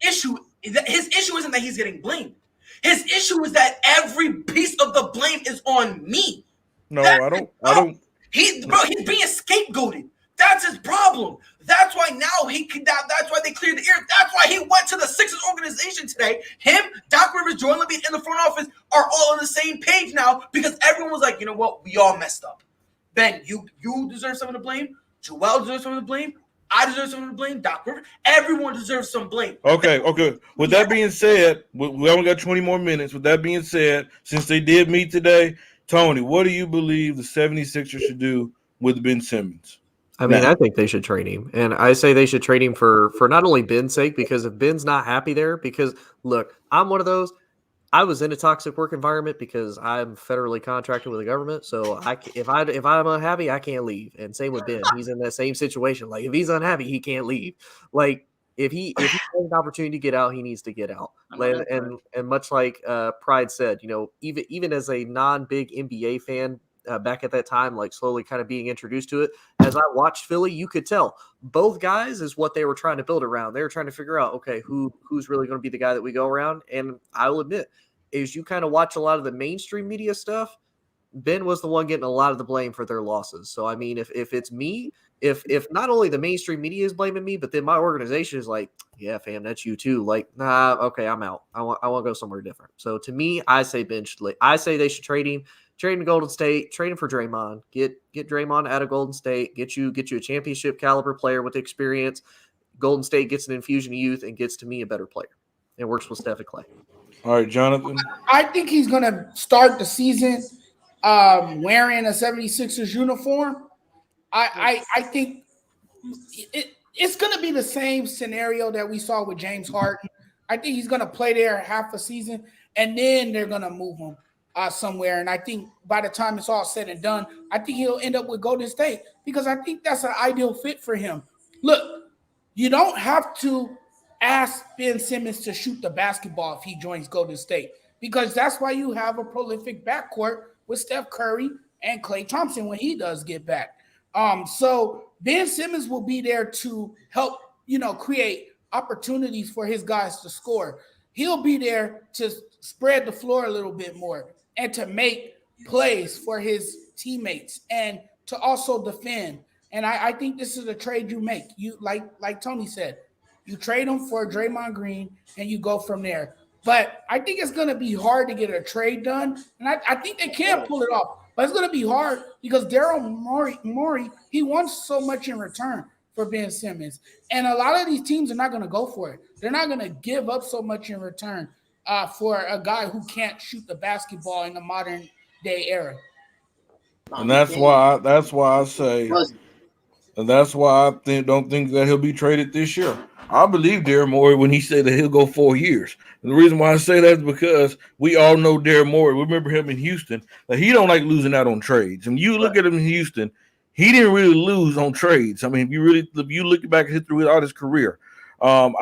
Issue His issue isn't that he's getting blamed. His issue is that every piece of the blame is on me. No, I don't. He's being scapegoated. That's his problem. That's why now that's why they cleared the air. That's why he went to the Sixers organization today. Him, Doc Rivers, Joel Embiid in the front office are all on the same page now because everyone was like, you know what? We all messed up. Ben, you deserve some of the blame. Joel deserves some of the blame. I deserve some of the blame. Doc Rivers. Everyone deserves some blame. Okay. With that being said, we only got 20 more minutes. With that being said, since they did meet today, Tony, what do you believe the 76ers should do with Ben Simmons? I mean, I think they should trade him. And I say they should trade him for not only Ben's sake, because if Ben's not happy there, because look, I'm one of those. I was in a toxic work environment because I'm federally contracted with the government. So if I'm unhappy, I can't leave. And same with Ben. He's in that same situation. Like if he's unhappy, he can't leave. Like if he has an opportunity to get out, he needs to get out. And much like Pride said, you know, even as a non-big NBA fan, back at that time, like slowly kind of being introduced to it. As I watched Philly, you could tell both guys is what they were trying to build around. They were trying to figure out, okay, who's really going to be the guy that we go around. And I will admit, as you kind of watch a lot of the mainstream media stuff, Ben was the one getting a lot of the blame for their losses. So, I mean, if it's me, if not only the mainstream media is blaming me, but then my organization is like, yeah, fam, that's you too. Like, nah, okay, I'm out. I want to go somewhere different. So to me, I say Ben should I say they should trade him. Trade him to Golden State, trade him for Draymond. Get Draymond out of Golden State. Get you a championship caliber player with experience. Golden State gets an infusion of youth and gets to me a better player. And works with Steph and Clay. All right, Jonathan. I think he's gonna start the season wearing a 76ers uniform. I think it's gonna be the same scenario that we saw with James Harden. I think he's gonna play there half a season and then they're gonna move him somewhere. And I think by the time it's all said and done, I think he'll end up with Golden State because I think that's an ideal fit for him. Look, you don't have to ask Ben Simmons to shoot the basketball if he joins Golden State because that's why you have a prolific backcourt with Steph Curry and Klay Thompson when he does get back. So Ben Simmons will be there to help, create opportunities for his guys to score. He'll be there to spread the floor a little bit more and to make plays for his teammates and to also defend. And I think this is a trade you make. You like Tony said, you trade him for Draymond Green and you go from there. But I think it's going to be hard to get a trade done. And I think they can pull it off. But it's going to be hard because Daryl Morey, he wants so much in return for Ben Simmons. And a lot of these teams are not going to go for it. They're not going to give up so much in return for a guy who can't shoot the basketball in the modern day era. And that's why I say, and that's why I don't think that he'll be traded this year. I believe Daryl Morey when he said that he'll go 4 years. And the reason why I say that is because we all know Daryl Morey. We remember him in Houston. That he don't like losing out on trades. And you look at him in Houston, he didn't really lose on trades. I mean, if you look back through his career, and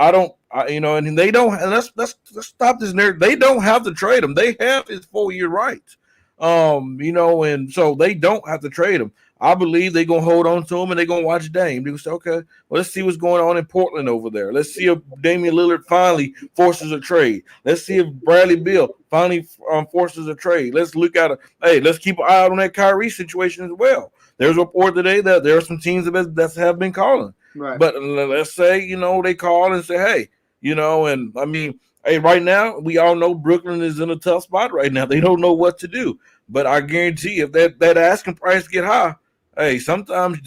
they don't. And let's stop this narrative. They don't have to trade him. They have his 4-year rights. And so they don't have to trade him. I believe they're going to hold on to him and they're going to watch Dame. They're going to say, okay, well, let's see what's going on in Portland over there. Let's see if Damian Lillard finally forces a trade. Let's see if Bradley Beal finally forces a trade. Let's let's keep an eye out on that Kyrie situation as well. There's a report today that there are some teams that have been calling. Right. But let's say, they call and say, hey, and I mean, hey, right now, we all know Brooklyn is in a tough spot right now. They don't know what to do. But I guarantee if that asking price get high, hey, sometimes,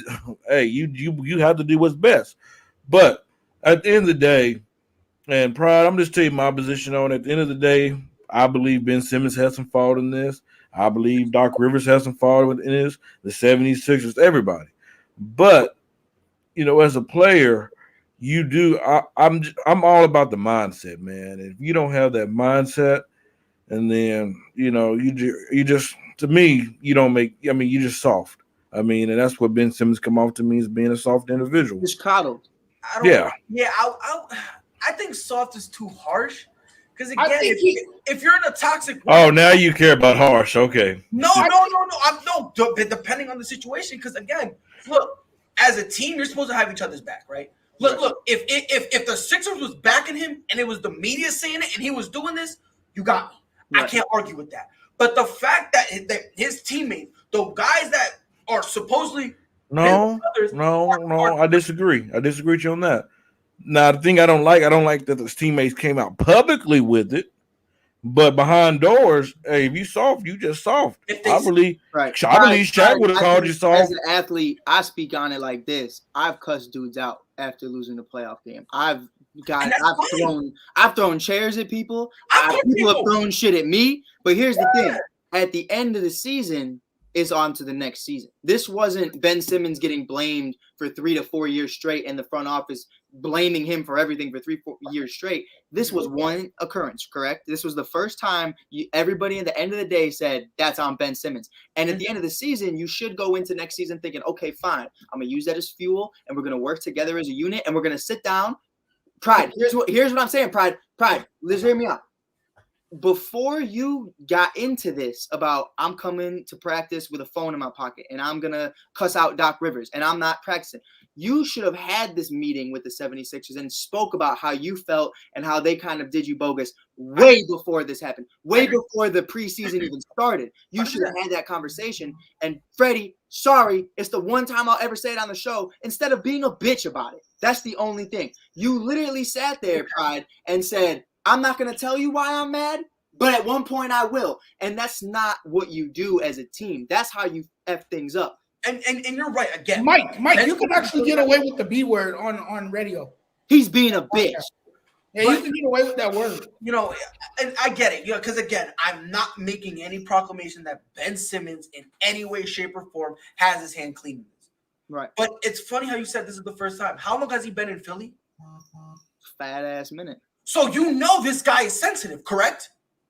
hey, you have to do what's best. But at the end of the day, and Pride, I'm just telling you my position on it. At the end of the day, I believe Ben Simmons has some fault in this. I believe Doc Rivers has some fault in this. The 76ers, everybody. But, as a player, you do. I'm all about the mindset, man. If you don't have that mindset, and then you just to me you don't make. I mean, you're just soft. I mean, and that's what Ben Simmons come off to me as being a soft individual. Just coddled. I think soft is too harsh. Because again, if you're in a toxic, now you care about harsh. Okay. No. Depending on the situation. Because again, look, as a team, you're supposed to have each other's back, right? Look. If the Sixers was backing him and it was the media saying it and he was doing this, you got me. Right. I can't argue with that. But the fact that his teammates, the guys that are supposedly no, I disagree. I disagree with you on that. Now, the thing I don't like that his teammates came out publicly with it, but behind doors, hey, if you soft, you just soft. I believe Shaq would have called you soft. As an athlete, I speak on it like this. I've cussed dudes out after losing the playoff game. I've thrown chairs at people. People have thrown shit at me. But here's the thing: at the end of the season, it's on to the next season. This wasn't Ben Simmons getting blamed for 3 to 4 years straight, and the front office blaming him for everything for 3-4 years straight. This was one occurrence, correct? This was the first time everybody at the end of the day said that's on Ben Simmons. And at the end of the season, you should go into next season thinking, okay, fine, I'm gonna use that as fuel, and we're gonna work together as a unit, and we're gonna sit down. Pride, here's what I'm saying. Pride. Let's hear me out. Before you got into this about I'm coming to practice with a phone in my pocket and I'm going to cuss out Doc Rivers and I'm not practicing, you should have had this meeting with the 76ers and spoke about how you felt and how they kind of did you bogus way before this happened, way before the preseason even started. You should have had that conversation. And Freddie, sorry, it's the one time I'll ever say it on the show, instead of being a bitch about it. That's the only thing. You literally sat there, Pride, and said, I'm not going to tell you why I'm mad, but at one point I will. And that's not what you do as a team. That's how you F things up. And you're right. Again, Mike, you can actually get away with the B word on radio. He's being a bitch. Yeah, you can get away with that word. You know, and I get it. Because again, I'm not making any proclamation that Ben Simmons in any way, shape, or form has his hand clean in this. Right. But it's funny how you said this is the first time. How long has he been in Philly? Fat ass minute. So you know this guy is sensitive, correct?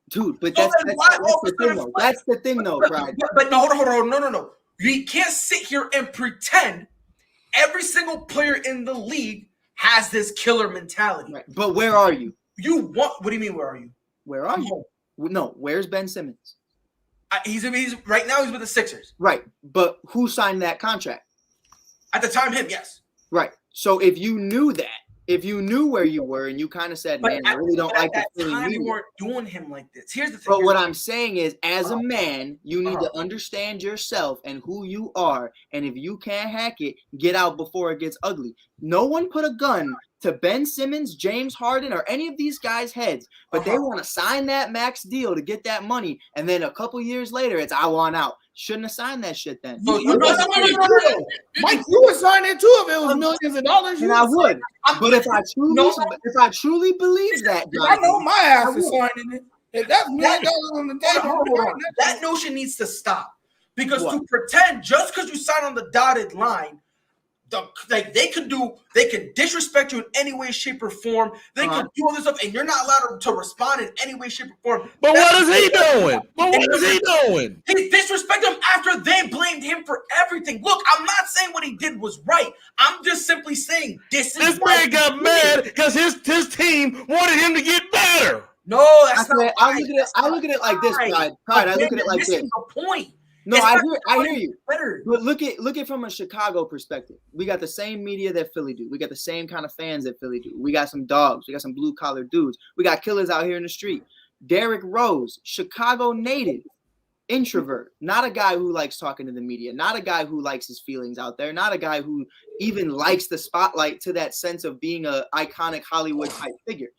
Dude, but that's the thing, though. That's the thing, though, Brian. But no, hold on. No. You can't sit here and pretend every single player in the league has this killer mentality. Right. But where are you? What do you mean, where are you? Where are you? No, where's Ben Simmons? He's right now he's with the Sixers. Right. But who signed that contract? At the time, him, yes. Right. So if you knew that, if you knew where you were and you kind of said, man, I really don't like the feeling you weren't doing him like this. Here's the thing. But what I'm saying is, as a man, you need to understand yourself and who you are. And if you can't hack it, get out before it gets ugly. No one put a gun to Ben Simmons, James Harden, or any of these guys' heads, but they want to sign that max deal to get that money. And then a couple years later, it's I want out. Shouldn't have signed that shit then. No. Mike, you would sign it too if it was millions of dollars. And I would. But if I truly believe that, I know my ass is signing it. If that's $1 million on the table, that notion needs to stop. Because to pretend just because you sign on the dotted line, they can disrespect you in any way, shape, or form. They can do all this stuff, and you're not allowed to respond in any way, shape, or form. But what is he doing? He disrespected him after they blamed him for everything. Look, I'm not saying what he did was right. I'm just simply saying this man got mad because his team wanted him to get better. No, that's not right. I look at it like this, Pride. I look at it like this. This is the point. No, I hear you. But look at from a Chicago perspective. We got the same media that Philly do. We got the same kind of fans that Philly do. We got some dogs. We got some blue collar dudes. We got killers out here in the street. Derrick Rose, Chicago native, introvert, not a guy who likes talking to the media, not a guy who likes his feelings out there, not a guy who even likes the spotlight to that sense of being an iconic Hollywood type figure.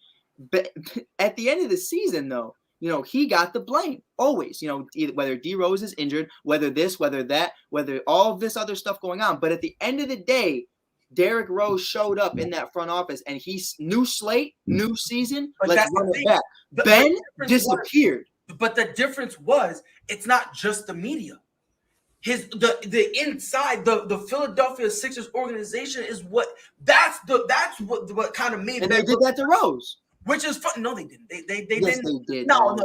But at the end of the season, though, he got the blame always, whether D Rose is injured, whether this, whether that, whether all of this other stuff going on. But at the end of the day, Derrick Rose showed up in that front office and he's new slate, new season. Let's run it back. Ben disappeared. But the difference was it's not just the media. The inside the Philadelphia Sixers organization is what kind of made. And they did that to Rose. Which is fun. No, they didn't. They yes, didn't. They did. No,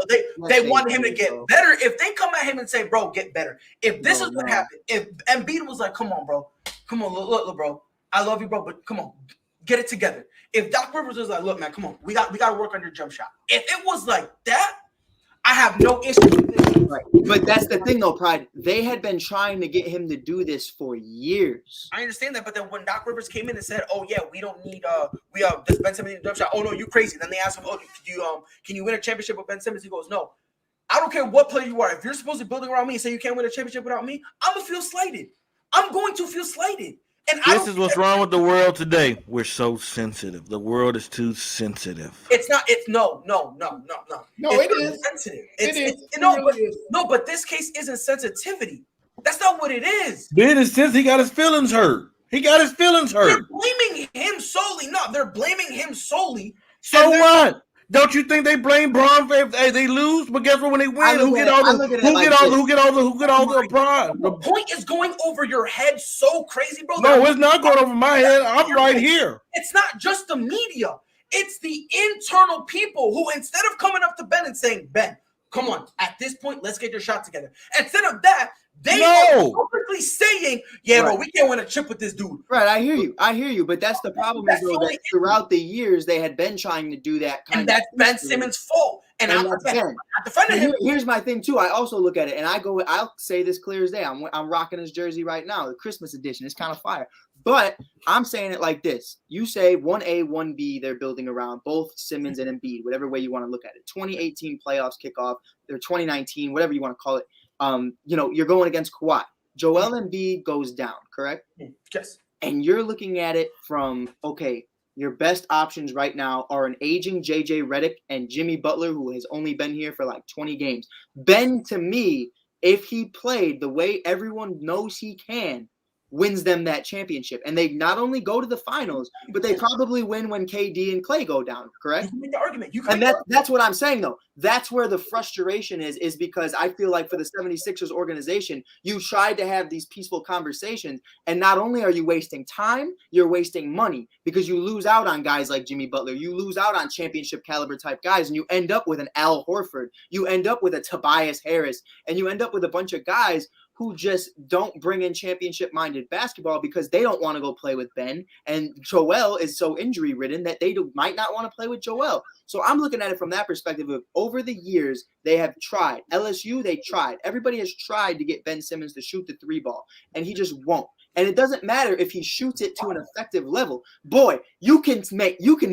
they wanted him to get better. If they come at him and say, "Bro, get better," if this is what happened, if Embiid was like, "Come on, bro, look, bro, I love you, bro, but come on, get it together." If Doc Rivers was like, "Look, man, come on, we got to work on your jump shot." If it was like that, I have no issue with this. Right. But that's the thing, though, Pride. They had been trying to get him to do this for years. I understand that, but then when Doc Rivers came in and said, "Oh yeah, we don't need this Ben Simmons jump shot," oh no, you crazy. Then they asked him, "Oh, can you win a championship with Ben Simmons?" He goes, "No, I don't care what player you are. If you're supposed to be building around me and say you can't win a championship without me, I'm gonna feel slighted. I'm going to feel slighted." And this is what's wrong with the world today. We're so sensitive. The world is too sensitive. It's not. It's no. No, It is sensitive. But this case isn't sensitivity. That's not what it is. In a sense, he got his feelings hurt. They're blaming him solely. No, they're blaming him solely. So what? Don't you think they blame Braun if they lose? But guess what? When they win, who get all the pride? The point is going over your head so crazy, bro. No, it's not going over my head. I'm right here. It's not just the media. It's the internal people who, instead of coming up to Ben and saying, "Ben, come on, at this point, let's get your shot together." Instead of that, they are publicly saying, "Yeah, bro, we can't win a chip with this dude." Right, I hear you. But that's the problem, is though, that throughout the years they had been trying to do that and that's Ben Simmons' fault. And I'm defending him. Here's my thing too. I also look at it, and I'll say this clear as day. I'm rocking his jersey right now, the Christmas edition. It's kind of fire. But I'm saying it like this. You say 1A, 1B, they're building around both Simmons and Embiid, whatever way you want to look at it. 2018 playoffs kickoff, or 2019, whatever you want to call it. You're going against Kawhi. Joel Embiid goes down, correct? Yes. And you're looking at it from, okay, your best options right now are an aging JJ Redick and Jimmy Butler, who has only been here for like 20 games. Ben, to me, if he played the way everyone knows he can, wins them that championship. And they not only go to the finals, but they probably win when KD and Clay go down, correct? You can make the argument. That's what I'm saying, though. That's where the frustration is because I feel like for the 76ers organization, you tried to have these peaceful conversations, and not only are you wasting time, you're wasting money because you lose out on guys like Jimmy Butler. You lose out on championship caliber type guys, and you end up with an Al Horford. You end up with a Tobias Harris, and you end up with a bunch of guys who just don't bring in championship-minded basketball because they don't want to go play with Ben. And Joel is so injury-ridden that they might not want to play with Joel. So I'm looking at it from that perspective of over the years, they have tried. LSU, they tried. Everybody has tried to get Ben Simmons to shoot the three ball, and he just won't. And it doesn't matter if he shoots it to an effective level. Boy, you can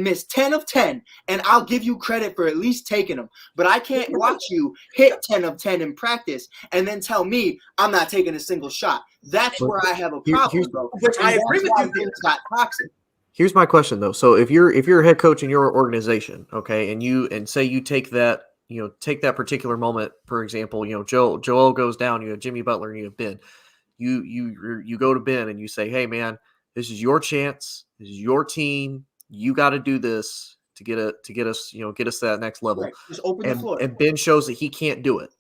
miss 10 of 10, and I'll give you credit for at least taking them. But I can't watch you hit 10 of 10 in practice and then tell me I'm not taking a single shot. That's where I have a problem, bro. Which I agree with you. Things got toxic. Here's my question though. So if you're a head coach in your organization, okay, and say you take that particular moment, for example, Joel goes down, you have Jimmy Butler and you have Ben. You go to Ben and you say, "Hey man, this is your chance. This is your team. You got to do this to get us to that next level." Right. Just open the floor. And Ben shows that he can't do it.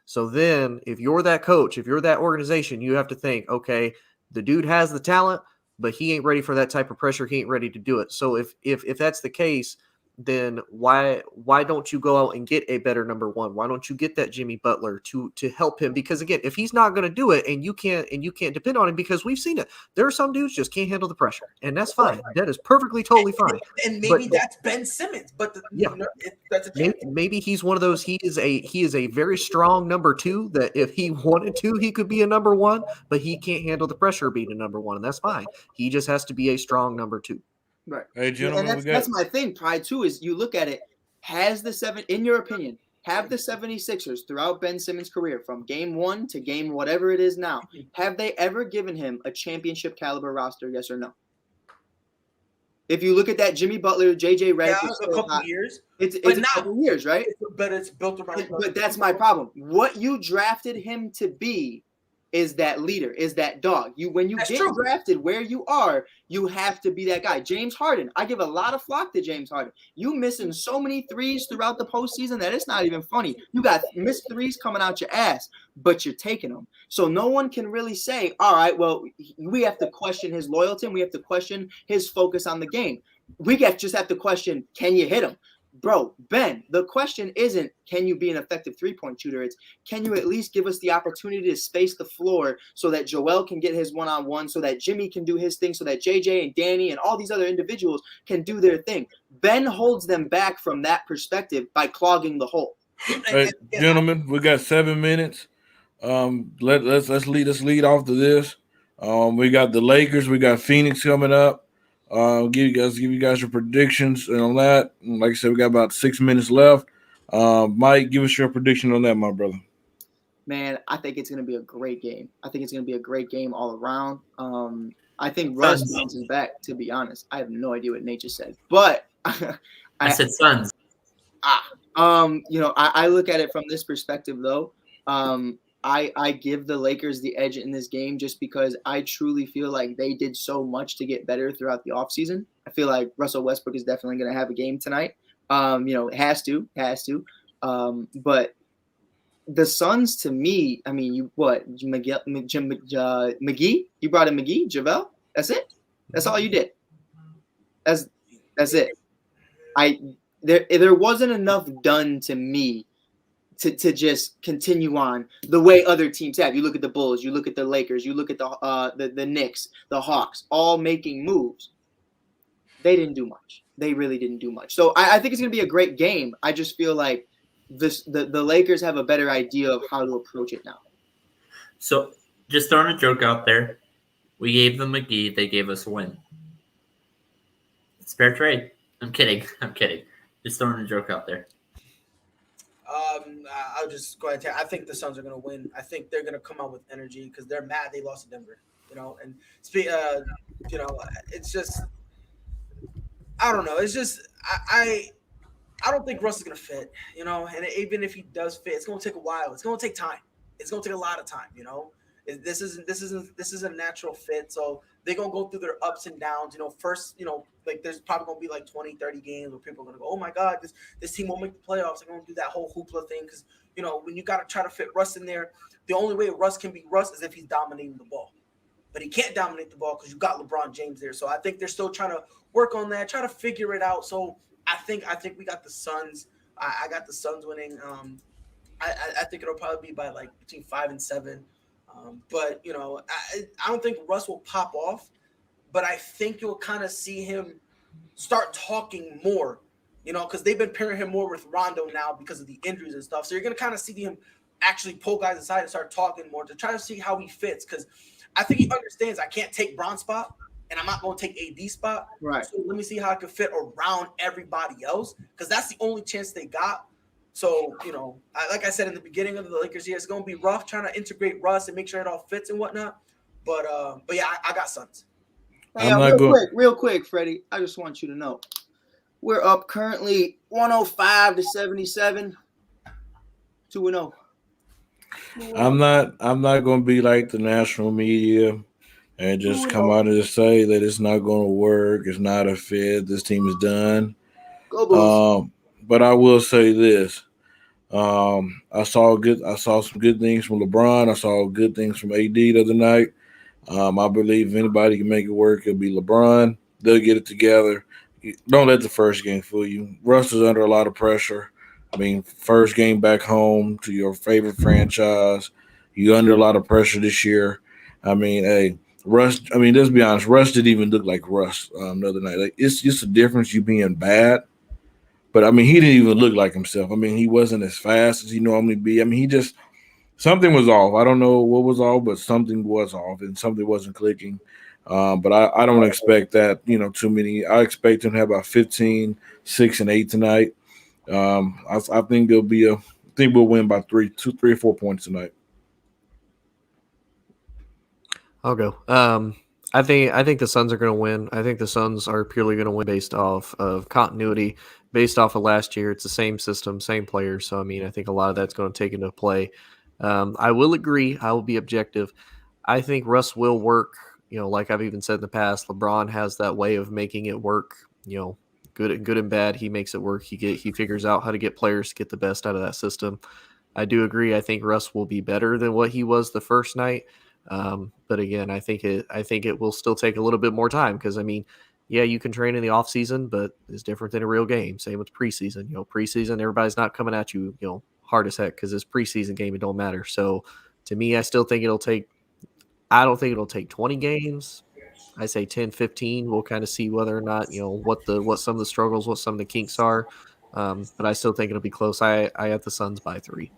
So then if you're that coach, if you're that organization, you have to think, okay, the dude has the talent, but he ain't ready for that type of pressure. He ain't ready to do it. So if that's the case, then why don't you go out and get a better number one? Why don't you get that Jimmy Butler to help him? Because again, if he's not going to do it and you can't depend on him, because we've seen it, there are some dudes just can't handle the pressure, and that's fine. Right. That is perfectly totally fine. And maybe that's Ben Simmons, but that's a maybe he's one of those. He is a very strong number two that if he wanted to, he could be a number one, but he can't handle the pressure of being a number one, and that's fine. He just has to be a strong number two. Right. Hey, gentlemen, and that's my thing, Pride, too, is you look at it, in your opinion, have the 76ers throughout Ben Simmons' career, from game one to game whatever it is now, have they ever given him a championship caliber roster, yes or no? If you look at that Jimmy Butler, JJ Redick, a couple years. It's a couple years, right? But it's built around. But that's my problem. What you drafted him to be is that leader, is that dog. When you get drafted where you are, you have to be that guy. James Harden, I give a lot of flock to James Harden. You missing so many threes throughout the postseason that it's not even funny. You got missed threes coming out your ass, but you're taking them. So no one can really say, all right, well, we have to question his loyalty and we have to question his focus on the game. We just have to question, can you hit him? Bro, Ben, the question isn't, can you be an effective three-point shooter? It's, can you at least give us the opportunity to space the floor so that Joel can get his one-on-one, so that Jimmy can do his thing, so that JJ and Danny and all these other individuals can do their thing. Ben holds them back from that perspective by clogging the hole. Hey, gentlemen, we got 7 minutes. Let's lead off to this. We got the Lakers. We got Phoenix coming up. Give you guys your predictions and on that. Like I said, we got about 6 minutes left. Mike, give us your prediction on that, my brother. Man, I think it's going to be a great game. I think it's going to be a great game all around. I think Russ bounces back, to be honest. I have no idea what Nate just said. But I said Suns. I look at it from this perspective, though. I give the Lakers the edge in this game just because I truly feel like they did so much to get better throughout the offseason. I feel like Russell Westbrook is definitely going to have a game tonight. Has to. But the Suns, to me, I mean, McGee? You brought in McGee, JaVale? That's it. That's all you did. That's it. There wasn't enough done to me to just continue on the way other teams have. You look at the Bulls, you look at the Lakers, you look at the Knicks, the Hawks, all making moves. They didn't do much. They really didn't do much. So I think it's going to be a great game. I just feel like the Lakers have a better idea of how to approach it now. So just throwing a joke out there. We gave them McGee. They gave us a win. It's fair trade. I'm kidding. Just throwing a joke out there. I'll just go ahead and tell you, I think the Suns are going to win. I think they're going to come out with energy because they're mad they lost to Denver. And it's just I don't know. It's just I don't think Russ is going to fit. And even if he does fit, it's going to take a while. It's going to take time. It's going to take a lot of time. This is a natural fit. So they're going to go through their ups and downs. First, like there's probably going to be like 20, 30 games where people are going to go, oh my God, this team won't make the playoffs. They're going to do that whole hoopla thing. Because, when you got to try to fit Russ in there, the only way Russ can be Russ is if he's dominating the ball. But he can't dominate the ball because you got LeBron James there. So I think they're still trying to work on that, try to figure it out. So I think we got the Suns. I got the Suns winning. I think it'll probably be by like between 5 and 7. But I don't think Russ will pop off, but I think you'll kind of see him start talking more, because they've been pairing him more with Rondo now because of the injuries and stuff. So you're going to kind of see him actually pull guys aside and start talking more to try to see how he fits. Because I think he understands I can't take Bron's spot and I'm not going to take AD's spot. Right. So let me see how I can fit around everybody else because that's the only chance they got. So, like I said in the beginning of the Lakers year, it's going to be rough trying to integrate Russ and make sure it all fits and whatnot. But yeah, I got Suns. Real quick, Freddie, I just want you to know we're up currently 105-77, 2-0. I'm not going to be like the national media and just come out and just say that it's not going to work. It's not a fit. This team is done. Go Bulls. But I will say this: I saw some good things from LeBron. I saw good things from AD the other night. I believe if anybody can make it work, it'll be LeBron. They'll get it together. Don't let the first game fool you. Russ is under a lot of pressure. I mean, first game back home to your favorite franchise. You're under a lot of pressure this year. I mean, hey, Russ. I mean, let's be honest. Russ didn't even look like Russ the other night. Like it's just a difference you being bad. But, I mean, he didn't even look like himself. I mean, he wasn't as fast as he normally be. I mean, something was off. I don't know what was off, but something was off and something wasn't clicking. But I don't expect that, too many. I expect him to have about 15, 6, and 8 tonight. I think we'll win by 3 or 4 points tonight. I'll go. I think the Suns are going to win. I think the Suns are purely going to win based off of continuity, based off of last year. It's the same system, same players. So, I mean, I think a lot of that's going to take into play. I will agree. I will be objective. I think Russ will work. Like I've even said in the past, LeBron has that way of making it work. Good and bad. He makes it work. He figures out how to get players to get the best out of that system. I do agree. I think Russ will be better than what he was the first night. But again, I think it will still take a little bit more time because, I mean, yeah, you can train in the off season, but it's different than a real game. Same with preseason. Preseason, everybody's not coming at you, hard as heck because it's preseason game. It don't matter. So to me, I still think I don't think it'll take 20 games. I say 10, 15. We'll kind of see whether or not, what some of the struggles, what some of the kinks are. but I still think it'll be close. I have the Suns by 3.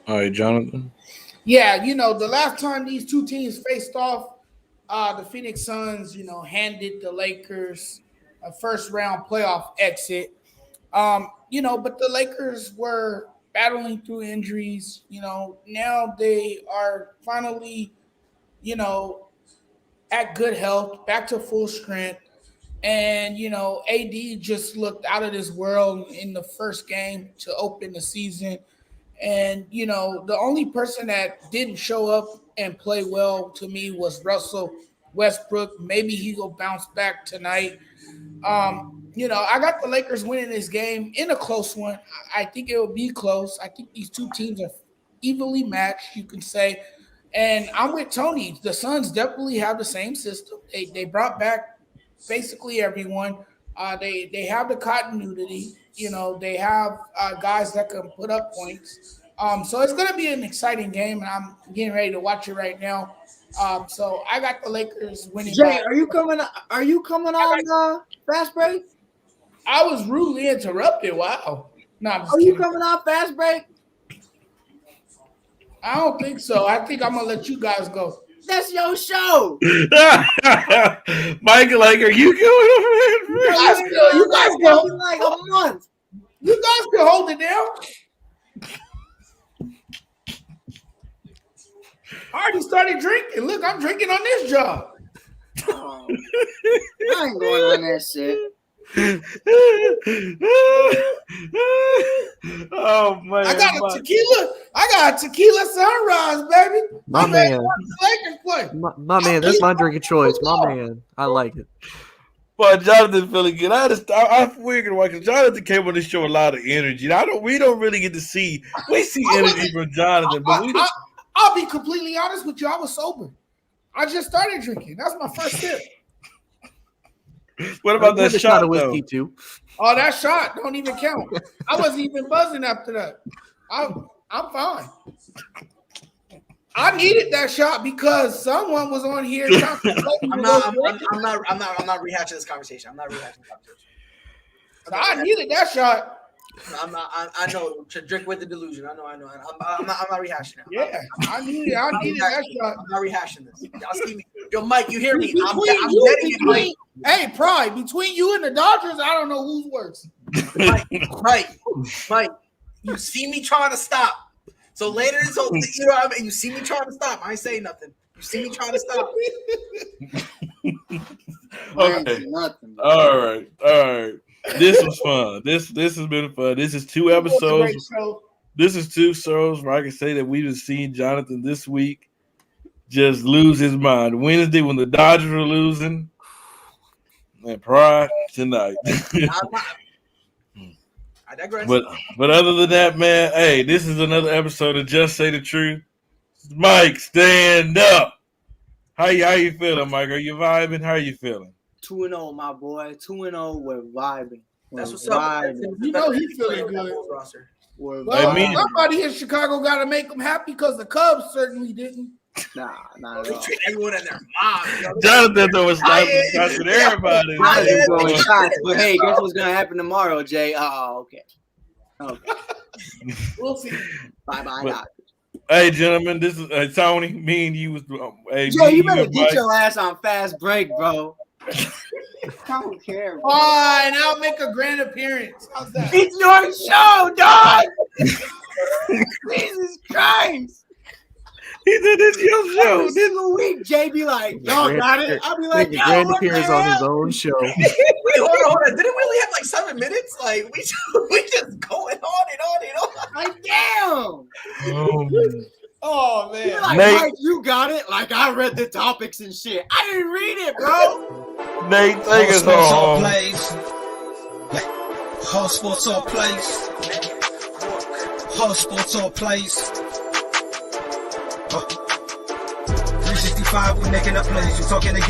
All right, Jonathan. Yeah, the last time these two teams faced off, the Phoenix Suns, handed the Lakers a first-round playoff exit. But the Lakers were battling through injuries. Now they are finally, at good health, back to full strength. And, AD just looked out of this world in the first game to open the season. And, the only person that didn't show up and play well to me was Russell Westbrook. Maybe he will bounce back tonight. I got the Lakers winning this game in a close one. I think it will be close. I think these two teams are evenly matched, you can say. And I'm with Tony. The Suns definitely have the same system. They brought back basically everyone. They have the continuity. They have guys that can put up points. So it's going to be an exciting game, and I'm getting ready to watch it right now. So I got the Lakers winning. Jay, are you coming on fast break? I was rudely interrupted. Wow. No, I'm just Are you kidding. coming on fast break? I don't think so. I think I'm gonna let you guys go. That's your show. Michael, are you going over there? You guys go. Like a month. You guys can hold it down. I already started drinking. Look, I'm drinking on this job. Oh, I ain't going on that shit. Oh man! I got a tequila sunrise, baby. My man. Lakers play. My man, that's my drinking choice. My man. I like it. But Jonathan feeling good. I figured why, because Jonathan came on this show a lot of energy. We don't really get to see. We see energy from Jonathan, but we don't. I'll be completely honest with you. I was sober. I just started drinking. That's my first sip. What about that shot of whiskey though? too? Oh, that shot don't even count. I wasn't even buzzing after that. I'm fine. I needed that shot because someone was on here. I'm not rehashing this conversation. But I needed that shot. I know to drink with the delusion. I know. I'm not rehashing it. Yeah, I needed that shot. I'm not rehashing this. Y'all see me. Yo, Mike, you hear me? I'm Between letting you, you know. hey, Pride, between you and the Dodgers, I don't know who's worse. Mike, you see me trying to stop. So later, you know what I mean? You see me trying to stop. I ain't saying nothing. You see me trying to stop. Okay. All right. This was fun. This has been fun. This is 2 episodes. This is 2 shows where I can say that we've been seeing Jonathan this week just lose his mind. Wednesday when the Dodgers were losing, and Pride tonight. I digress. But other than that, man, hey, this is another episode of Just Say the Truth. Mike, stand up. How you feeling, Mike? Are you vibing? How are you feeling? 2-0, my boy. 2-0. We're vibing. That's what's up. You know he's feeling good. Well, somebody in Chicago got to make them happy because the Cubs certainly didn't. Nah, not They at all. treat everyone in their mom. Jonathan throwing shots at everybody. I am throwing shots, but hey, guess what's gonna happen tomorrow, Jay? Oh, okay. We'll see. Bye, But- Hey, gentlemen, this is Tony. Me and you was. Hey, Jay, you better and get Mike. your ass on fast break, bro. I don't care. Bro. Fine, I'll make a grand appearance. How's that? It's your show, dog. Jesus Christ. He said it's your show. Every single week, Jay be like, y'all got it. I'll be like, Make a yo, grand what the appearance on his hell? own show. Wait, hold on. Didn't we only have like 7 minutes? Like we just going on and on and on. Like, damn. Oh You're man. like, Nate. Mike, you got it. Like, I read the topics and shit. I didn't read it, bro. Nate, take us Sports all home. plays. Whole sports all plays. Whole sports all plays. 365, we making up plays. We talking again.